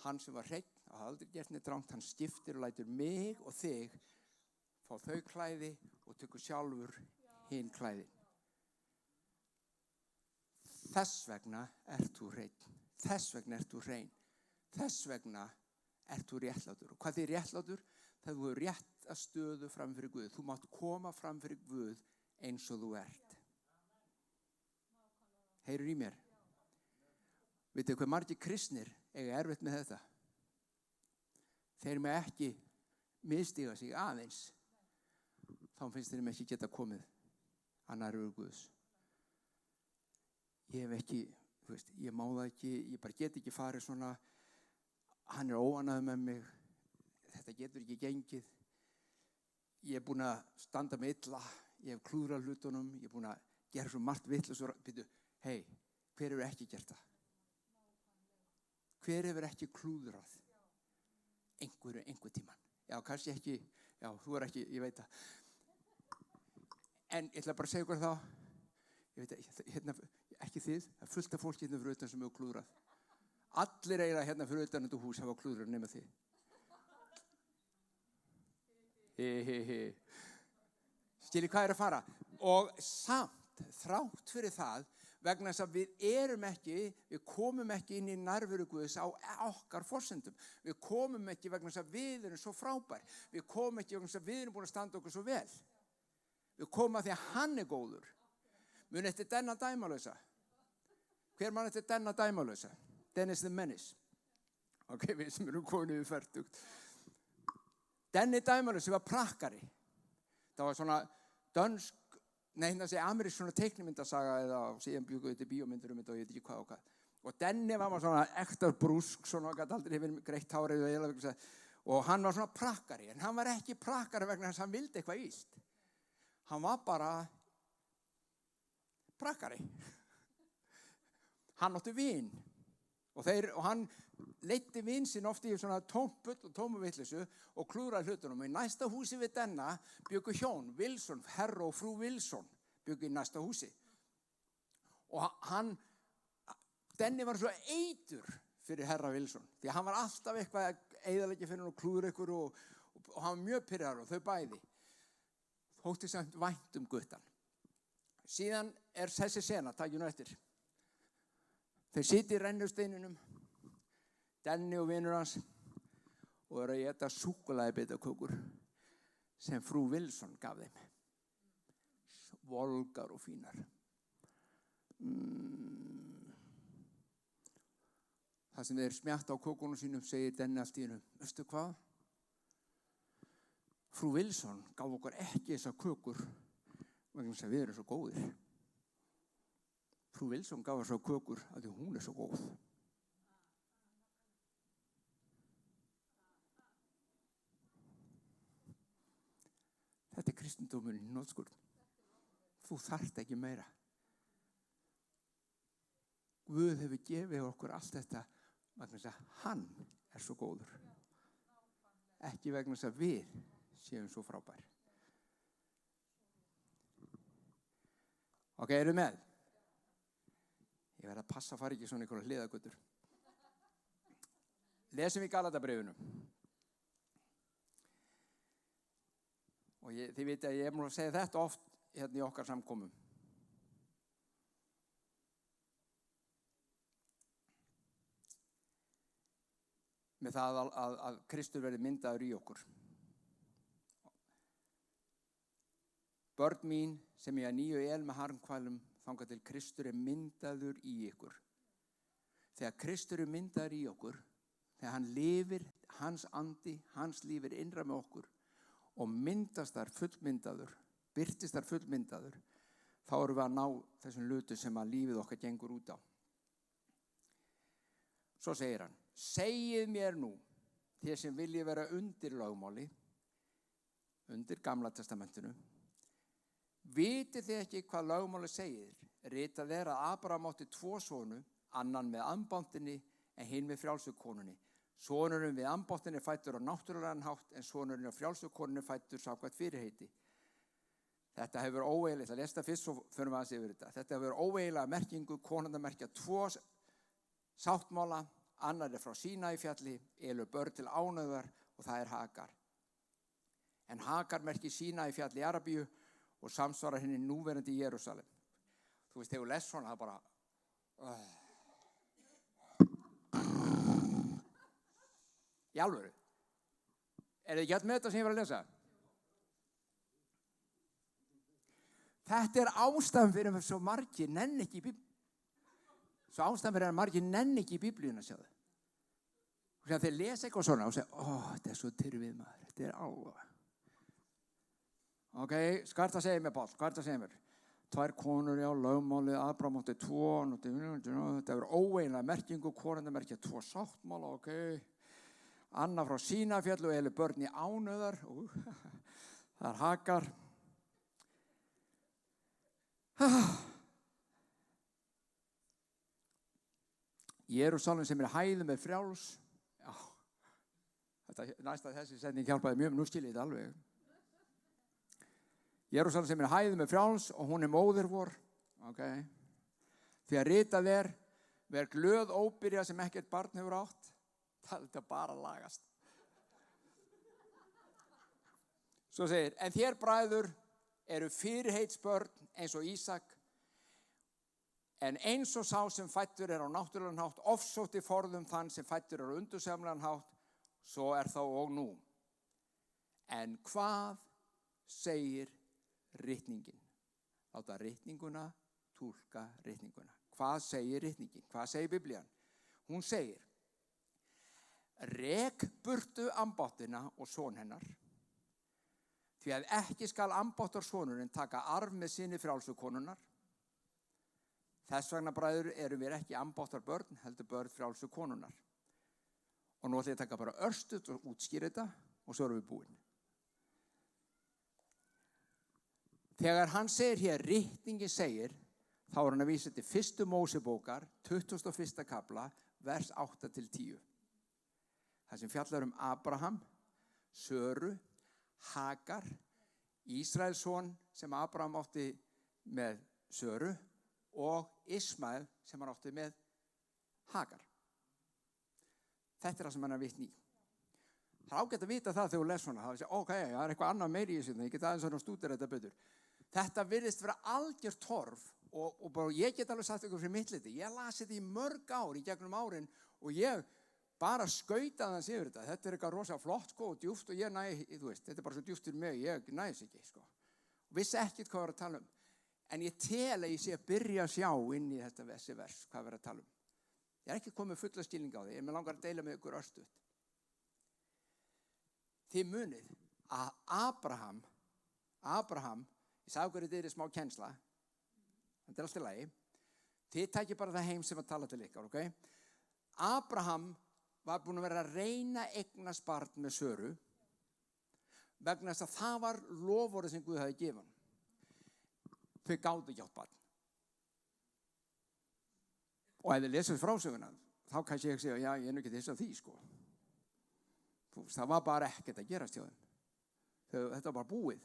Hann sem var hreinn og hafði aldrei gert neitt rangt, hann skiptir og lætur mig og þig fá þau klæði og tekur sjálfur hinn klæðin. Þess vegna ert þú hreinn. Þess vegna ert þú hrein. Þess vegna ert þú réttlátur. Og hvað er réttlátur? Það þú er rétta stöðu fram fyrir Guð. Þú mátt koma fram fyrir Guð eins og þú ert. Heyrir í mér? Vitið hvað margir kristnir eiga erfitt með þetta? Þeir með ekki miðstíga sig aðeins. Þá finnst þeim ekki geta komið að nærveru Guðs. Ég hef ekki, ég má það ekki, ég bara get ekki farið svona, hann er óánægður með mig, þetta getur ekki gengið, ég er búin að standa með illa, ég hef klúðrað hlutunum, ég er búin að gera svo margt vitlaust og byrju, hver hefur ekki gert það? Hver hefur ekki klúðrað? Einhver tíman. Já, kannski ekki, já, þú er ekki, ég veit það. En ég ætla bara að segja ykkur þá, ég veit að, ekki þið, það er fullt af fólki hérna fyrir utan sem hefur klúðrað. Allir eiginlega hérna fyrir utan þetta hús hafa klúðrað nema þið. Skiljið hvað er að fara? Og samt, þrátt fyrir það, vegna þess að við komum ekki inn í nærveru Guðs á okkar forsendum. Við komum ekki vegna þess að við erum svo frábær. Við komum ekki vegna þess að við erum búin að standa okkur svo vel. Við komum að því að hann er góður. Mun eftir Denna dæmalausa. Hver mann eftir Denna dæmalausa? Dennis the Menace. Ok, við sem erum komin yfir fertugt. Denni dæmalausi var prakkari. Það var svona dönsk, amerísk svona teiknimyndasaga eða síðan bjúkuðu til bíómyndur þetta og ég veit ekki hvað og hvað. Og Denni var svona ektar brúsk, svona gæti aldrei hefur greitt hárið og hann var svona prakkari. En hann var ekki prakkari vegna þess að hann vildi eitthvað íst. Hann var bara prakkari. Hann átti vin og hann leiddi vin sinn oft í svona tómbull og tómuvitleysu og klúðraði hlutunum. Í næsta húsi við Denna bjuggu hjón, Wilson, herra og frú Wilson bjuggu í næsta húsi. Og Denni var svo eitur fyrir herra Wilson því að hann var alltaf eitthvað að eyðileggja fyrir hann og klúðra ykkur og hann var mjög pirraður og þau bæði. Þótti samt vænt guttan. Síðan þessi sena, takk nú eftir. Þau sitja í rennusteininum, Denni og vinur hans, og eru að éta súkkulaðibitakökur sem frú Wilson gaf þeim. Volgar og fínar. Það sem þeir smjatta á kökunum sínum segir Denni allt í einu, veistu hvað? Frú Wilson gaf okkur ekki þessar kökur vegna þess að við erum svo góðir. Frú Wilson gaf þessar kökur af því hún er svo góð. Þetta er kristindómurinn í hnotskurn. Þú þarft ekki meira. Guð hefur gefið okkur allt þetta vegna þess að hann er svo góður. Ekki vegna þess að við séum svo frábær. Ok, eru með? Ég verð að passa að fara ekki svona einhverja hliðagötur. Lesum í Galatabréfinu. Og þið viti að ég er múin að segja þetta oft hérna í okkar samkomum. Með það að Kristur verði myndaður í okkur. Börn mín sem ég að nýju el með harmkvælum þangað til Kristur er myndaður í ykkur. Þegar Kristur er myndaður í okkur, þegar hann lifir, hans andi, hans líf er innra með okkur og myndast þar fullmyndaður, birtist þar fullmyndaður, þá erum við að ná þessum hlutu sem að lífið okkar gengur út á. Svo segir hann, segið mér nú, þér sem vilji vera undir lögmáli, undir Gamla testamentinu, vitið þið ekki hvað lögmáli segir? Ritað er að Abraham átti 2 sonu, annan með ambáttinni en hinn með frjálsu konunni. Sonurinn við ambáttinni fæddur á náttúrulegan hátt en sonurinn á frjálsu konunni fæddur samkvæmt fyrirheiti. Þetta hefur óeiginlega, ég ætla að lesa fyrst svo förum við aðeins yfir þetta. Þetta hefur óeiginlega merkingu, konurnar merkja 2 sáttmála, annar er frá Sínai fjalli, elur börn til ánauðar og það er Hagar. En Hagar merkir Sínai fjalli í Arabíu og samsvarar henni núverandi í Jerúsalem. Þú veist, þegar þú les svona, það bara... Í alvöru. Er þið ekki allt með þetta sem ég var að lesa? Þetta er ástæðan fyrir að svo margir nenni ekki í Biblíuna. Svo ástæðan fyrir að margir nenni ekki í Biblíuna, sjáðu. Og þeir lesa eitthvað svona og segja, þetta er svo tyrfið maður, þetta er alveg. Ok, hvað er það að segja mér, Páll? Hvað er það að segja mér? 2 konur, já, lögmálið, Abraham átti 2, þetta er óeiginlega merkingu, konurnar merkja 2 sáttmála, ok. Anna frá Sínafjalli og elur börn í ánauðar, það er Hagar. Jerúsalem sem er hæðum er frjáls. Já, næsta þessi setning hjálpaði mjög, nú skil ég þetta alveg. Jerúsalem sem er hæðum er frjáls og hún er móðir vor. Okay. Því að ritað ver glöð óbyrja sem ekkert barn hefur átt. Það er þetta bara að lagast. Svo segir, en þér bræður eru fyrirheitsbörn eins og Ísak, en eins og sá sem fæddur er á náttúrulegan hátt, ofsótti forðum þann sem fæddur er á undursamlegan hátt, svo er þá og nú. En hvað segir ritningin? Láta ritninguna túlka ritninguna. Hvað segir ritningin? Hvað segir Biblían? Hún segir, rek burtu ambáttina og son hennar, því að ekki skal ambáttarsonurinn taka arf með sinni frjálsu konunnar. Þess vegna, bræður, erum við ekki ambáttarbörn, heldur börn frjálsu konunnar. Og nú ætlum ég að taka bara örstuð og útskýra þetta og svo erum við búin. Þegar hann segir hér, ritningin segir, þá er hann að vísa til 1. Mósebókar, 21. kafla, vers 8-10. Það sem fjallar Abraham, Söru, Hagar, Ísraels son sem Abraham átti með Söru og Ismael sem hann átti með Hagar. Þetta er það sem hann er vitni í. Það er ágætt að vita það þegar þú les svona. Það er að segja, ok, það er eitthvað annað meiri í þessu, ég get aðeins að stúdera þetta betur. Þetta virðist vera algjör torf og bara ég get alveg sagt ykkur fyrir mitt liti. Ég las þetta í mörg ár í gegnum árin og ég bara skautaði hans yfir þetta. Þetta er eitthvað rosa flott og djúpt og ég þetta er bara svo djúpt fyrir mig, ég næs ekki, Og vissi ekkert hvað var að tala En ég tel að ég sé að byrja að sjá inn í þessi vers, hvað var að tala Ég er ekki komið fulla skilning á því, ég langar að deila með ykkur örstutt. Þið munið að Abraham, ég sagði okkur þetta smá kennsla, þetta er allt í lagi, þið tækir bara það heim sem að tala til ykkar, ok? Abraham var búinn að vera að reyna eignast barn með Söru vegna þess að það var loforðið sem Guð hafði gefið hann. Þau gátu ekki átt barn. Og ef þið lesum frásöguna, þá kannski ég segja, já, ég er nú ekki þess að því, Það var bara ekkert að gerast hjá þeim. Þetta var bara búið.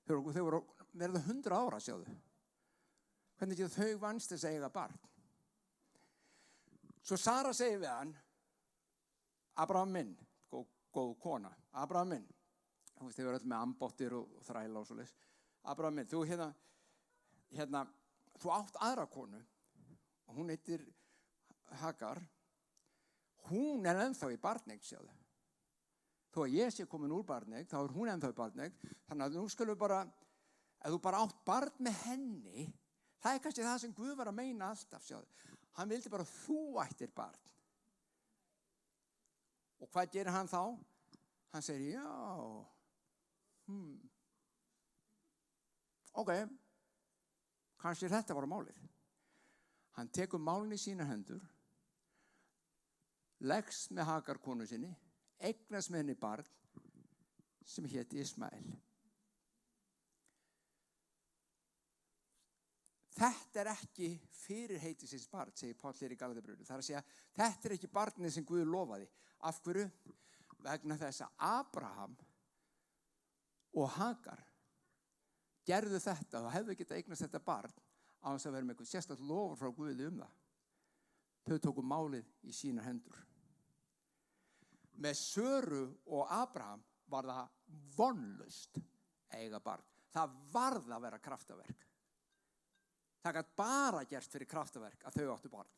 Þau voru verið 100 ára, sjáðu. Hvernig ekki þau vannst þess að eiga barn? Svo Sara segir við hann, Abraham minn, góð kona, Abraham minn, þau eru öll með ambóttir og þræla og svoleiðis. Abraham minn, þú þú átt aðra konu og hún heitir Hagar. Hún er ennþá í barneign, sjáðu. Þó að ég sé komin úr barneign, þá er hún ennþá í barneign. Þannig að nú skulum bara, ef þú bara átt barn með henni, það er kannski það sem Guð var að meina alltaf, sjáðu. Hann vildi bara að þú ættir barn. Og hvað gerir hann þá? Hann segir, ok, kannski þetta var málið. Hann tekur málin í sína hendur, leggst með Hagar konu sinni, eignast með henni barn sem héti Ismael. Þetta er ekki fyrirheitisins barn, segir Páll hér í Galatíabréfinu. Það er að segja, þetta er ekki barnið sem Guð lofaði. Af hverju? Vegna þess að Abraham og Hagar gerðu þetta og hefðu getað eignast þetta barn á þess að vera með eitthvað sérstakt lofur frá Guði það. Þau tóku málið í sína hendur. Með Söru og Abraham var það vonlaust að eiga barn. Það varð að vera kraftaverk. Það gat bara gerst fyrir kraftaverk að þau áttu barn.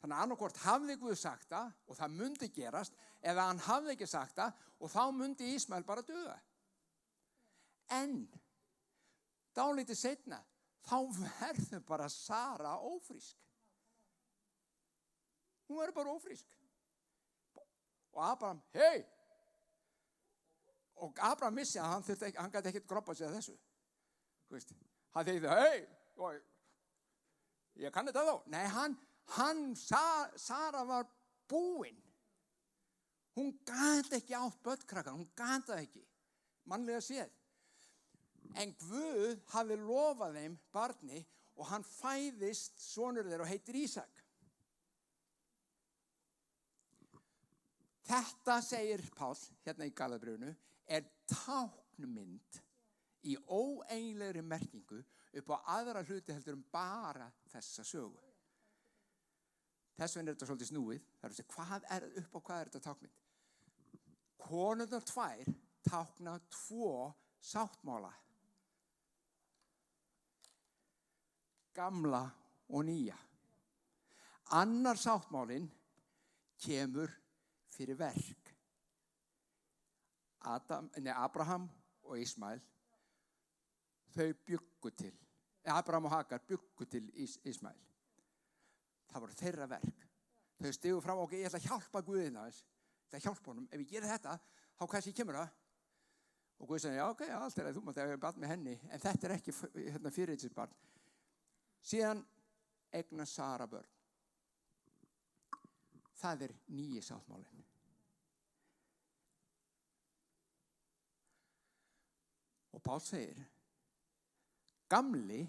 Þannig að annarkvort hafði Guð sagt það og það mundi gerast, eða hann hafði ekki sagt það og þá mundi Ísmael bara duga. En dálítið seinna, þá verður bara Sara ófrísk. Hún verður bara ófrísk. Og Abraham, hei! Og Abraham vissi að hann gæti ekkert groppa sig að þessu. Þú veist, hann þegar, hei! Ég kann þetta þá. Nei, Sara var búin. Hún gat ekki átt börnkrakkan, hún gat það ekki. Mannlega séð. En Guð hafði lofað þeim barni og hann fæðist sonur þeirra og heitir Ísak. Þetta segir Páll, hérna í Galatíabréfinu, er táknmynd í óeiginlegri merkingu upp á aðra hluti heldur bara þessa sögu. Þess vegna þetta svolítið snúið. Það upp á hvað þetta táknmynd? Konurnar tvær tákna 2 sáttmála. Gamla og nýja. Annar sáttmálinn kemur fyrir verk. Abraham og Ismael, þau bjuggu til. Abraham og Hagar bjuggu til Ismael. Það voru þeirra verk. Þau stigu fram og ég ætla að hjálpa Guðina þess. Það hjálpa honum. Ef ég gera þetta, þá kannski kemur það. Og Guð sagði, já, ok, allt er að þú mátt að barn með henni. En þetta er ekki fyrirreitsbarn. Síðan eigna Sara börn. Það er nýji sáttmálinn. Og Pál segir, gamli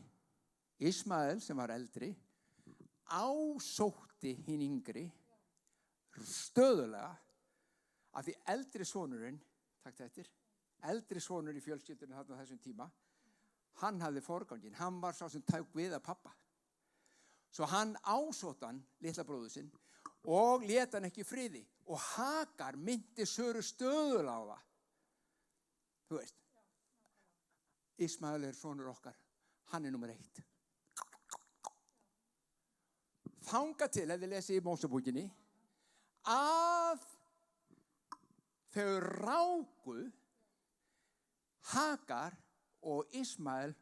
Ismael sem var eldri, ásótti hinn yngri stöðulega af því eldri sonurinn, eldri sonur í fjölskyldunni þarna á þessum tíma, hann hafði forganginn, hann var sá sem tók við af pappa. Svo hann ásótti hann, litla bróður sinn, og lét hann ekki í friði. Og Hagar myndi Söru stöðulega á það. Þú veist, Ismael er sonur okkar, hann er númer 1. Þangað til, ef þið lesið í Mósebókinni, að þau ráku Hagar og Ismael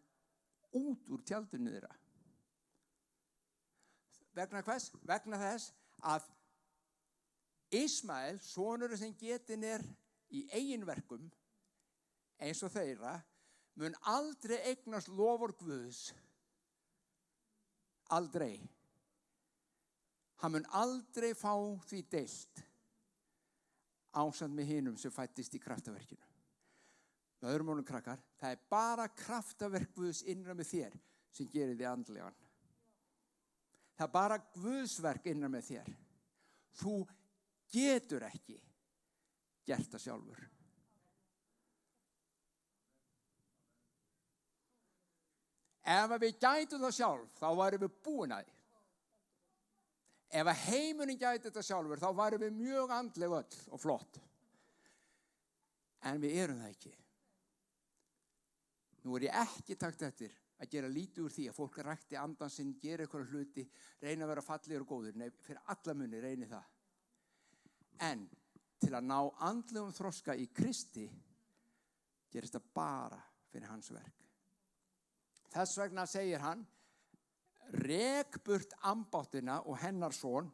út úr tjaldinu þeirra. Vegna hvers? Vegna þess að Ismael, sonur sem getinn er í eigin verkum, eins og þeirra, mun aldrei eignast loforð Guðs. Aldrei. Hann mun aldrei fá því deilt ásamt með hinum sem fættist í kraftaverkinu. Með öðrum orðum krakkar, það er bara kraftaverk Guðs innra með þér sem gerir þig andlegan. Það er bara Guðsverk innra með þér. Þú getur ekki gert það sjálfur. Ef við gætum það sjálf, þá værum við búin að því. Ef heimurinn gæti þetta sjálfur, þá værum við mjög andleg öll og flott. En við erum það ekki. Nú er ég ekki takt eftir að gera lítið úr því að fólk rækti andan sinn, gera eitthvað hluti, reyna að vera fallegir og góðir. Nei, fyrir alla muni reyni það. En til að ná andlegum þroska í Kristi, gerist það bara fyrir hans verk. Þess vegna segir hann, rek burt ambáttina og hennar son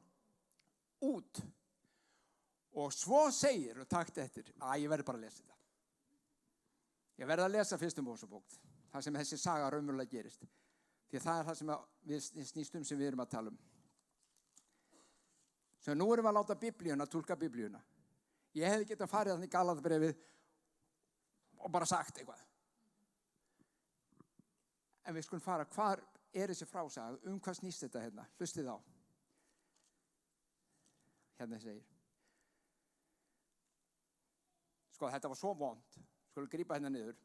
út. Og svo segir, og takt eftir, ég verði bara að lesa þetta. Ég verði að lesa fyrstu Mósebók, það sem þessi saga raunverulega gerist. Því það er það sem við snýstum sem við erum að tala um. Svo nú erum við að láta Biblíuna, túlka Biblíuna. Ég hefði getað farið þannig Galatabréfið og bara sagt eitthvað. En við skulum fara, hvar er þessi frásaga? Hvað snýst þetta hérna? Hlustið á. Hérna segir. Sko, þetta var svo vond. Skulum grípa hérna niður.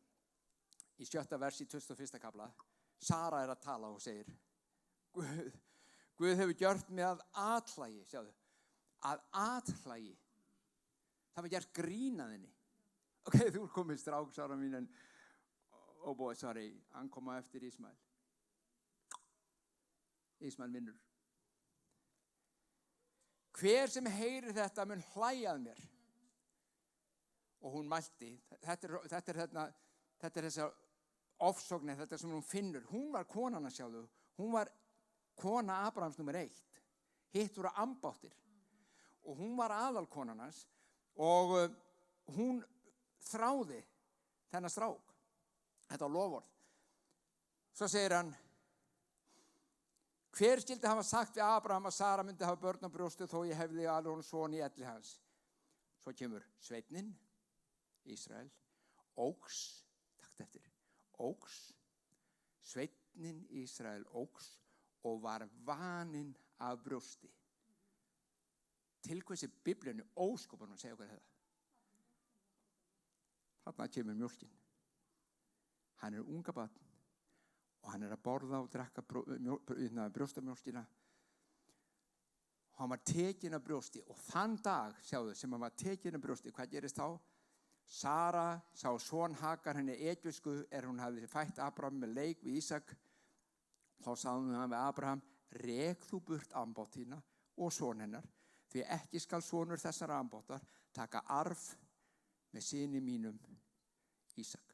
Í 7. vers í 21. kafla. Sara er að tala og segir, Guð hefur gjört mig að atlægi, sjáðu. Að atlægi. Það var gert grín að henni. Ok, þú er komið strák, Sara mín, en hann kom eftir Ismael. Ismael vinnur. Hver sem heyrir þetta mun hlæja að mér. Og hún mælti. Þetta er þessa ofsókn, þetta sem hún finnur. Hún var konan að sjálfu. Hún var kona Abrahams númer 1. Hitt voru ambáttir. Og hún var aðalkonan hans. Og hún þráði þennan strák. Þetta var loforð. Svo segir hann, hver skyldi hafa sagt við Abraham að Sara myndi hafa börn á brjóstu þó ég hefði alveg hún son í elli hans. Svo kemur sveinninn, Ísrael, óx, takt eftir, óx, sveinninn Ísrael óx og var vaninn af brjósti. Til hversi Biblíunni óskopunum segja okkur þetta. Þarna kemur mjólkin. Hann er unga barn og hann að borða og drekka brjóstamjólkina. Hann var tekinn af brjósti og þann dag, sjáðu, sem hann var tekinn af brjósti, hvað gerist þá? Sara sá son Hagar henni Egypsku hún hafði fætt Abraham með leik við Ísak. Þá sagði hann við Abraham, rek þú burt ambátt þína og son hennar, því ekki skal sonur þessara ambáttar taka arf með syni mínum Ísak.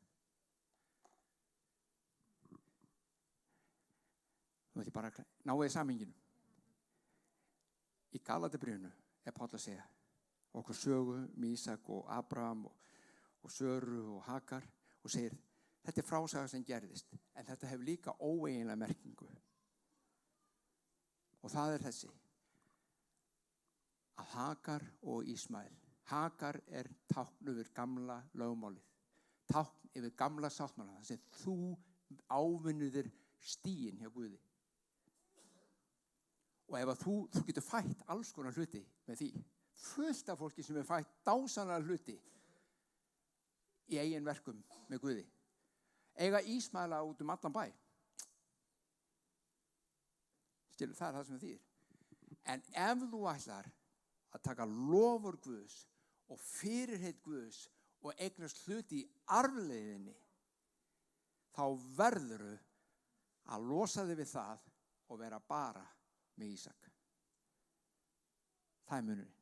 Nú ætlum ég bara að náðu samhenginu. Í Galatíabréfinu Páll að segja okkur sögu Ísak og Abraham og Söru og Hagar og segir, þetta frásaga sem gerðist, en þetta hefur líka óeiginlega merkingu. Og það þessi, að Hagar og Ísmael. Hagar tákn yfir gamla lögmálið, tákn yfir gamla sáttmála, þar sem þú ávinnur stíin hjá Guði. Og ef að þú getur fætt alls konar hluti með því, fullt af fólki sem fætt dásamlega hluti í eigin verkum með Guði. Eiga Ísmaela út allan bæ. Skilur, það það sem þýðir. En ef þú ætlar að taka lofur Guðs og fyrirheit Guðs og eignast hluti í arfleiðinni, þá verðurðu að losa þig við það og vera bara með Ísak. Það munurinn.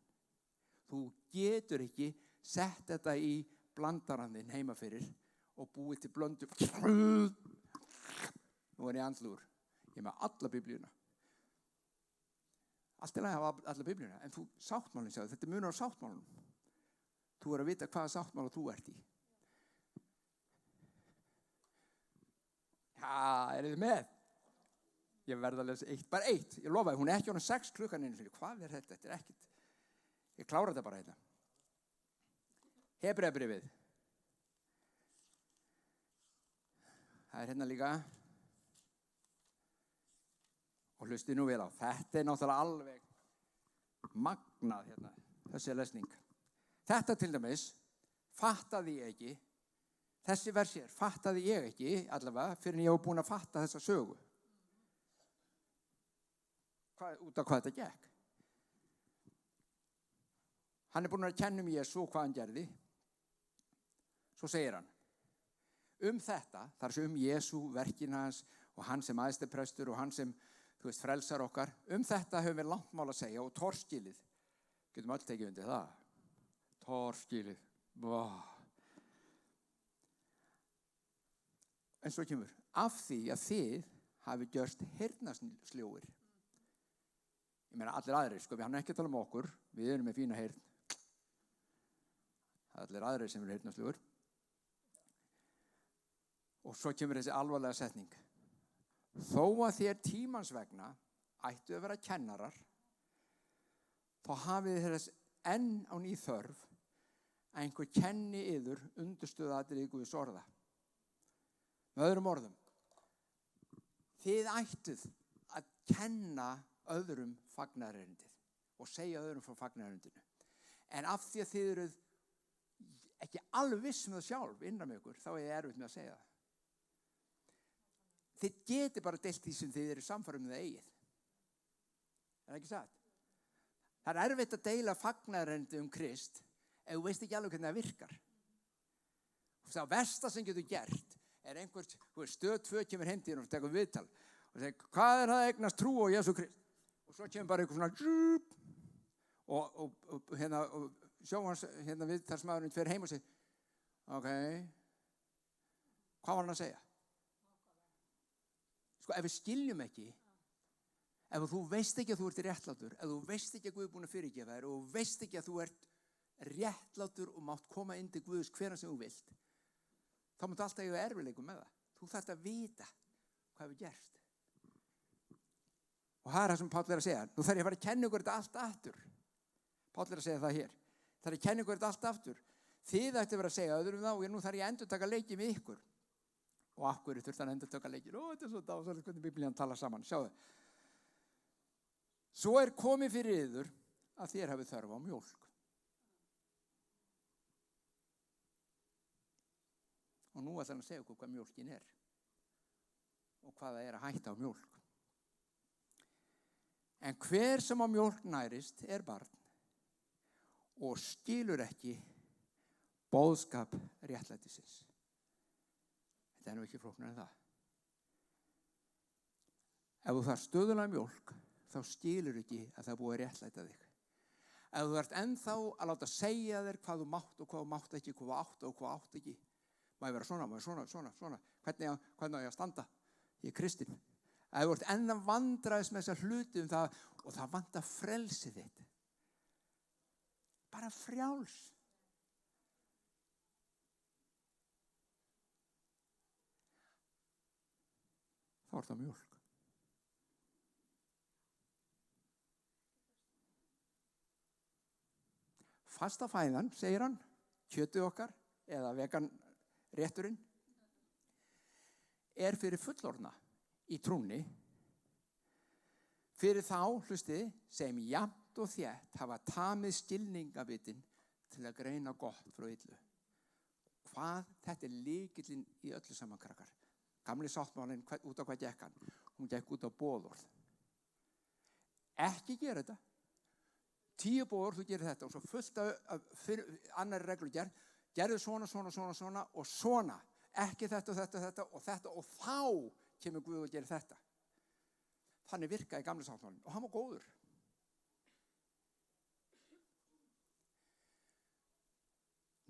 Þú getur ekki sett þetta í blandarandinn heima fyrir og búið til blöndu. Nú ég andlúr. Ég með alla biblíuna. Allt í lagi að hafa alla biblíuna, en þú sáttmálinn sjáðu, þetta munur á sáttmálunum. Þú að vita hvaða sáttmála þú ert í. Já, þið með? Ég verð að lesa bara eitt. Ég lofaði, hún ekki 6 klukkan inn fyrir. Hvað þetta? Þetta ekkert. Ég klára þetta bara hérna. Hebreabréfið. Það hérna líka. Og hlustið nú vel á. Þetta náttúrulega alveg magnað hérna. Þessi lesning. Þetta til dæmis fattaði ég ekki. Þessi vers hér fattaði ég ekki allavega fyrir en ég var búin að fatta þessa sögu. Út af hvað þetta gekk. Hann búin að kenna Jésu og hvað hann gerði. Svo segir hann, þetta, þar sem Jésu, verkin hans og hann sem æðsteprestur og hann sem, frelsar okkar, þetta höfum við langt mál að segja og torskilið. Getum öll tekið undir það. Torskilið. En svo kemur, af því að þið hafi gjörst heyrnarsljóir. Ég meina allir aðrir, við hann ekki að tala um okkur, við erum með fína heyrn. Það allir aðrir sem eru heyrnarslugur. Og svo kemur þessi alvarlega setning. Þó að þér tímans vegna ættu að vera kennarar, þá hafið þér þess enn á ný þörf að einhver kenni yður undirstöðatriði Guðs orða. Með öðrum orðum, þið ættuð að kenna öðrum fagnaðarerindið og segja öðrum frá fagnaðarerindinu. En af því að þið eruð ekki alveg viss með það sjálf innan með ykkur, þá erfitt með að segja það. Þið geti bara deilt því sem þið eru samfærum með það eigið. Það ekki satt? Það erfitt að deila fagnaðarerindi Krist ef þú veist ekki alveg hvernig það virkar. Það versta sem getur gert einhver stöð 2 kemur heim til þér og tekur viðtal og segir, hvað það að eignast trú á Jesú Krist? Og svo kemur bara einhver svona og sjóhans viðtalsmaðurinn fer heim og segir, ok, hvað var hann að segja? Ef við skiljum ekki, ef þú veist ekki að þú ert réttlátur, ef þú veist ekki að Guð er búin að fyrirgefa þér og þú veist ekki að þú ert réttlátur og mátt koma inn til Guðs hvenær sem þú vilt, þá máttu alltaf eiga erfiðleikum með það. Þú þarft að vita hvað hefur gerst. Og það það sem Páll að segja. Nú þarf ég að fara að kenna ykkur þetta allt aftur. Páll að segja það hér. Það að kenna ykkur þetta allt aftur. Þið ætti að vera að segja öðrum þá og nú þarf ég að endurtaka leiki með ykkur. Og af hverju þurft hann að endurtaka leikir? Þetta er svo dásalegt hvernig Biblían tala saman. Sjáðu. Svo komið fyrir yður að þér hafið þörf á mjólk. Og nú ætlar hann að segja okkur hvað mjólkin er. og hvað það að hætta á mjólk. En hver sem á mjólk nærist barn og skilur ekki boðskap réttlætisins. Þetta nú ekki flóknara en það. Ef þú þarf stöðulega mjólk, þá skilur ekki að það er búið að réttlæta þig. Ef þú ert ennþá að láta segja þér hvað þú mátt og hvað þú mátt ekki, hvað þú átt og hvað átt ekki. Má ég vera svona, má ég svona. Hvernig á ég að standa? Ég er kristinn. Ef þú ert enn að vandræðast með þessa hluti það, og það vantar frelsið þitt. Bara frjáls. Þá er það mjólk. Fasta fæðan, segir hann, kjötið okkar eða vegan rétturinn, fyrir fullorðna í trúnni, fyrir þá, hlustið, sem jafnt og þétt hafa tamið skilningavitin til að greina gott frá illu. Þetta lykillinn í öllu saman, krakkar. Gamli sáttmálinn, út á hvað gekk hann? Hún gekk út á boðorð. Ekki gera þetta. 10 boðorð, þú gerir þetta og svo fullt af annarri reglugerð. Gerðu svona og svona. Ekki þetta og þetta og þá kemur Guð og gerir þetta. Þannig virkaði gamli sáttmálinn og hann var góður.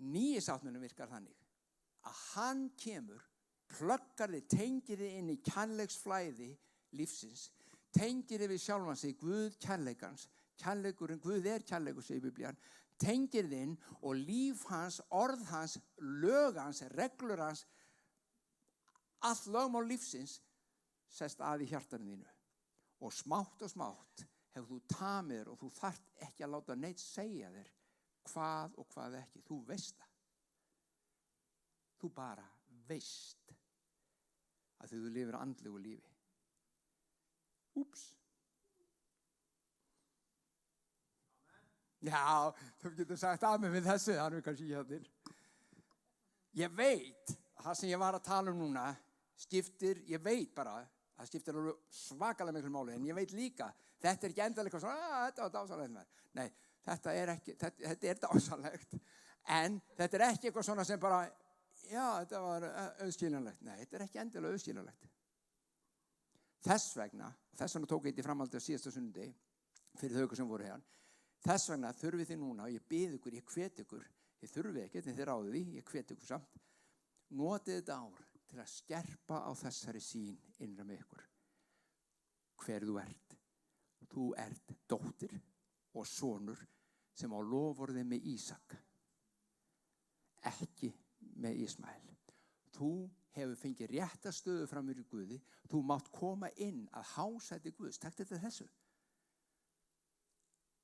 Nýi sáttmálinn virkar þannig að hann kemur, pluggar þig, tengir þig inn í kærleiksflæði lífsins, tengir þig við sjálfan sig, Guð kærleikans, kærleikurinn, Guð kærleikur, segir Biblían, tengir þig inn og líf hans, orð hans, lög hans, reglur hans, allt lögmál lífsins sest að í hjartanu þínu. Og smátt hefur þú tamir og þú þarft ekki að láta neitt segja þér hvað og hvað ekki. Þú veist það. Þú bara veist að þú lifir andlegu lífi. Úps. Já, þú getur sagt að mig við þessu, það kannski hérna. Ég veit að það sem ég var að tala núna skiptir, ég veit bara, það skiptir alveg svakalega miklu máli, en ég veit líka, þetta ekki endalega svona, þetta var dásanlegt með. Nei, þetta er dásanlegt, en þetta ekki eitthvað svona sem bara, já, þetta var auðskiljanlegt. Nei, þetta ekki endilega auðskiljanlegt. Þess vegna tók ég þetta í framhaldi á síðasta sunnudegi, fyrir þau sem voru hérna. Þess vegna þurfið þið núna, og ég bið ykkur, ég hvet ykkur, þið þurfið ekkert, en þið ráðið því, ég hvet ykkur samt, notið þetta ár til að skerpa á þessari sýn innra með ykkur. Hver þú ert. Þú ert dóttir og sonur sem á loforði með Ísak, ekki með Ismael. Þú hefur fengið rétta stöðu fram í Guði, þú mátt koma inn að hásæti Guðs. Takk þetta þessu.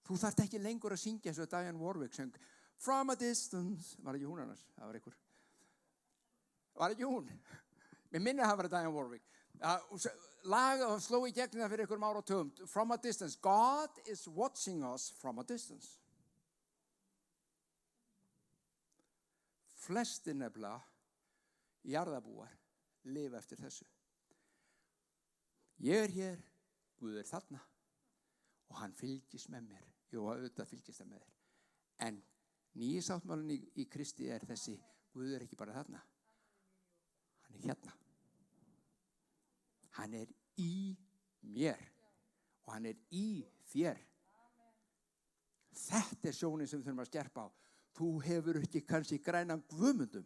Þú þarft ekki lengur að syngja eins og Diane Warwick söng From a Distance. Var ekki hún annars? Það var einhver. Var ekki hún? Mér minni að það var Diane Warwick. Lag og sló í gegnum það fyrir einhverjum áratugum. From a Distance. God is watching us from a distance. Flestir nefnilega jarðarbúar lifa eftir þessu. Ég hér, Guð þarna og hann fylgist með mér. Jú, auðvitað fylgist það með þér. En nýji sáttmálinn í Kristi þessi, Guð ekki bara þarna. Hann hérna. Hann í mér og hann í þér. Þetta sjónin sem við þurfum að skerpa á. Þú hefur ekki kannski grænan guðmundum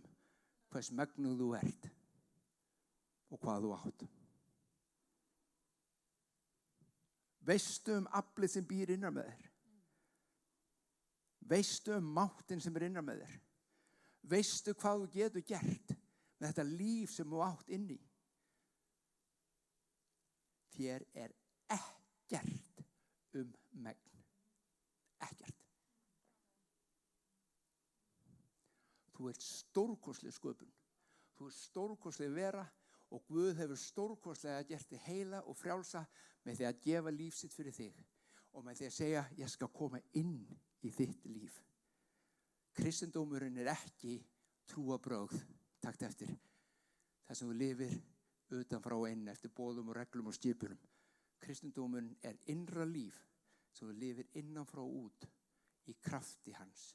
hvers megnuð þú ert og hvað þú átt. Veistu aflið sem býr innan með þér? Veistu máttinn sem innan með þér? Veistu hvað þú getur gert með þetta líf sem þú átt inni? Þér ekkert megn. Ekkert. Þú ert stórkostleg sköpun. Þú ert stórkostleg vera og Guð hefur stórkostlega gert þig heila og frjálsa með því að gefa líf sitt fyrir þig og með því að segja ég skal koma inn í þitt líf. Kristendómurinn ekki trúarbrögð, takt eftir, þar sem þú lifir utan frá og inn eftir boðum og reglum og skipunum. Kristindómurinn innra líf sem þú lifir innan frá og út í krafti hans.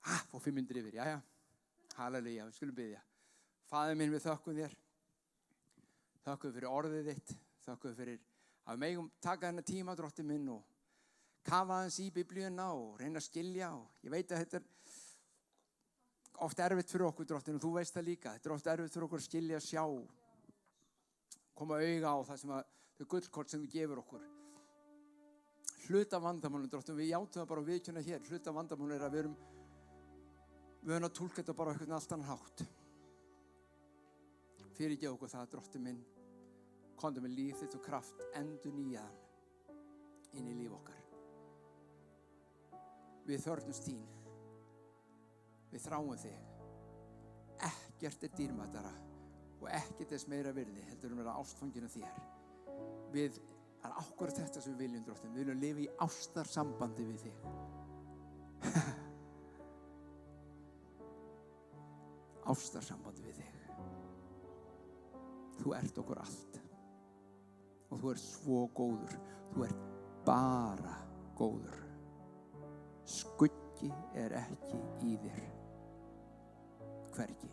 Fór 5 mínútur yfir, jæja. Halleluja, við skulum biðja. Faðir minn, við þökkum þér. Þökkum fyrir orðið þitt. Þökkum fyrir að við megum taka þennan tíma, Drottinn minn, og kafa aðeins í Biblíuna og reyna að skilja. Og ég veit að þetta oft erfitt fyrir okkur, Drottinn, og þú veist það líka. Þetta oft erfitt fyrir okkur að skilja, sjá, koma auga á það sem þau gullkort sem þú gefur okkur. Hluta vandamálum, Drottinn, við játum það bara og viðkynna hér. Hluta vandamálum að við höfum að túlka þetta bara eitthvað allt annan hátt. Fyrirgef okkur það, Drottinn minn. Komdu með líf þitt og kraft, endurnýjaðan inn í líf okkar. Við þörfnumst þín. Við þráum þig. Ekkert dýrmætara og ekkert þess meira virði heldur vera ástfangin af þér. Það akkúrat þetta sem við viljum, Drottinn. Við viljum lifa í ástarsambandi við þig. Ástarsambandi við þig. Þú ert okkur allt og þú ert svo góður. Þú ert bara góður. Skuggi ekki í þér. Hvergi.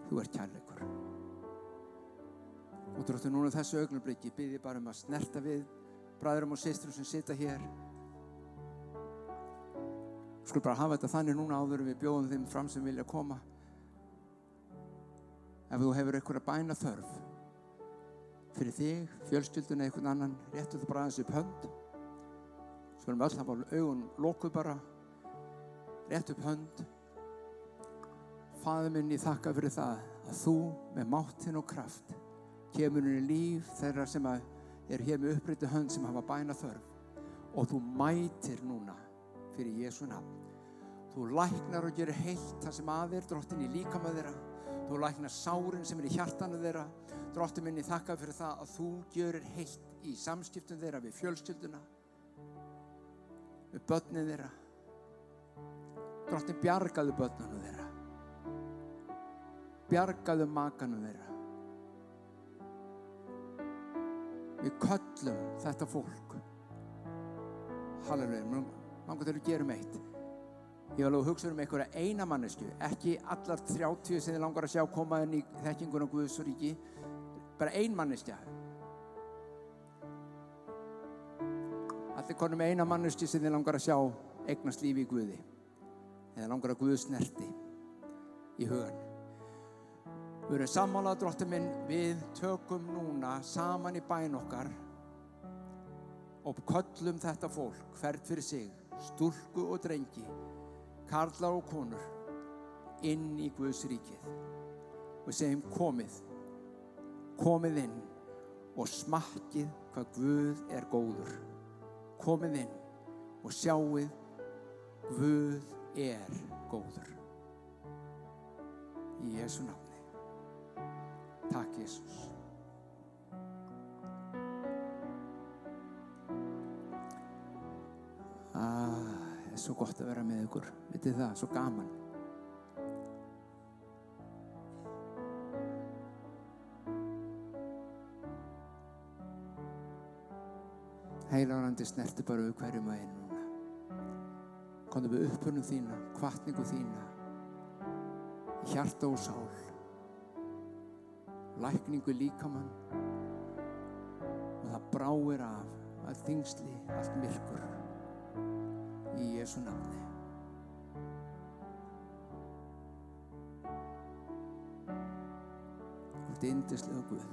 Þú ert kærleikur. Og Drottinn, núna þessu augnabliki bið ég bara að snerta við bræðrum og systrum sem sita hér. Skulum bara hafa þetta þannig núna áður en við bjóðum þeim fram sem vilja koma. Ef þú hefur einhverja bæna þörf fyrir þig, fjölskylduna, einhvern annan, réttu það bara aðeins upp hönd. Skulum öll hafa augun lokuð bara, réttu upp hönd. Faðir minn, ég þakka fyrir það að þú með máttinn og kraft kemur inn í líf þeirra sem eru hér með uppréttu hönd sem hafa bæna þörf. Og þú mætir núna fyrir Jesú nafn. Þú læknar og gerir heilt það sem að er, Drottinn, í líkama þeirra. Þú læknar sárin sem í hjartanu þeirra. Drottinn minn, ég þakka fyrir það að þú gerir heilt í samskiptum þeirra við fjölskylduna, við börnin þeirra. Drottinn, bjargaðu börnunum þeirra. Bjargaðu makanum þeirra. Við köllum þetta fólk. Halleluja. Langar til að gera eitt. Ég vil alveg hugsa einhverja eina mannesku, ekki allar 30 sem þið langar að sjá koma inn í þekkinguna Guðs ríki, bara ein manneskja. Allir konum með eina mannesku sem þið langar að sjá eignast lífi í Guði, eða langar að Guð snerti í hugan. Við erum sammála, Drottinn minn, við tökum núna saman í bæn okkar og köllum þetta fólk hvert fyrir sig, stúlku og drengi, karlar og konur, inn í Guðs ríkið. Og segjum komið inn og smakkið hvað Guð er góður. Komið inn og sjáið Guð er góður. Í Jesú nafni. Takk, Jesús. Það er svo gott að vera með ykkur, vitið það, svo gaman. Heilagur Andi, snerti bara við hverjum og einu núna. Komdu við upphörnum þína, hvatningu þína, í hjarta og sál, lækningu í líkamann, og það bráir af allt þyngsli, allt myrkur. Í Jesú nafni. Þú ert yndislegur Guð.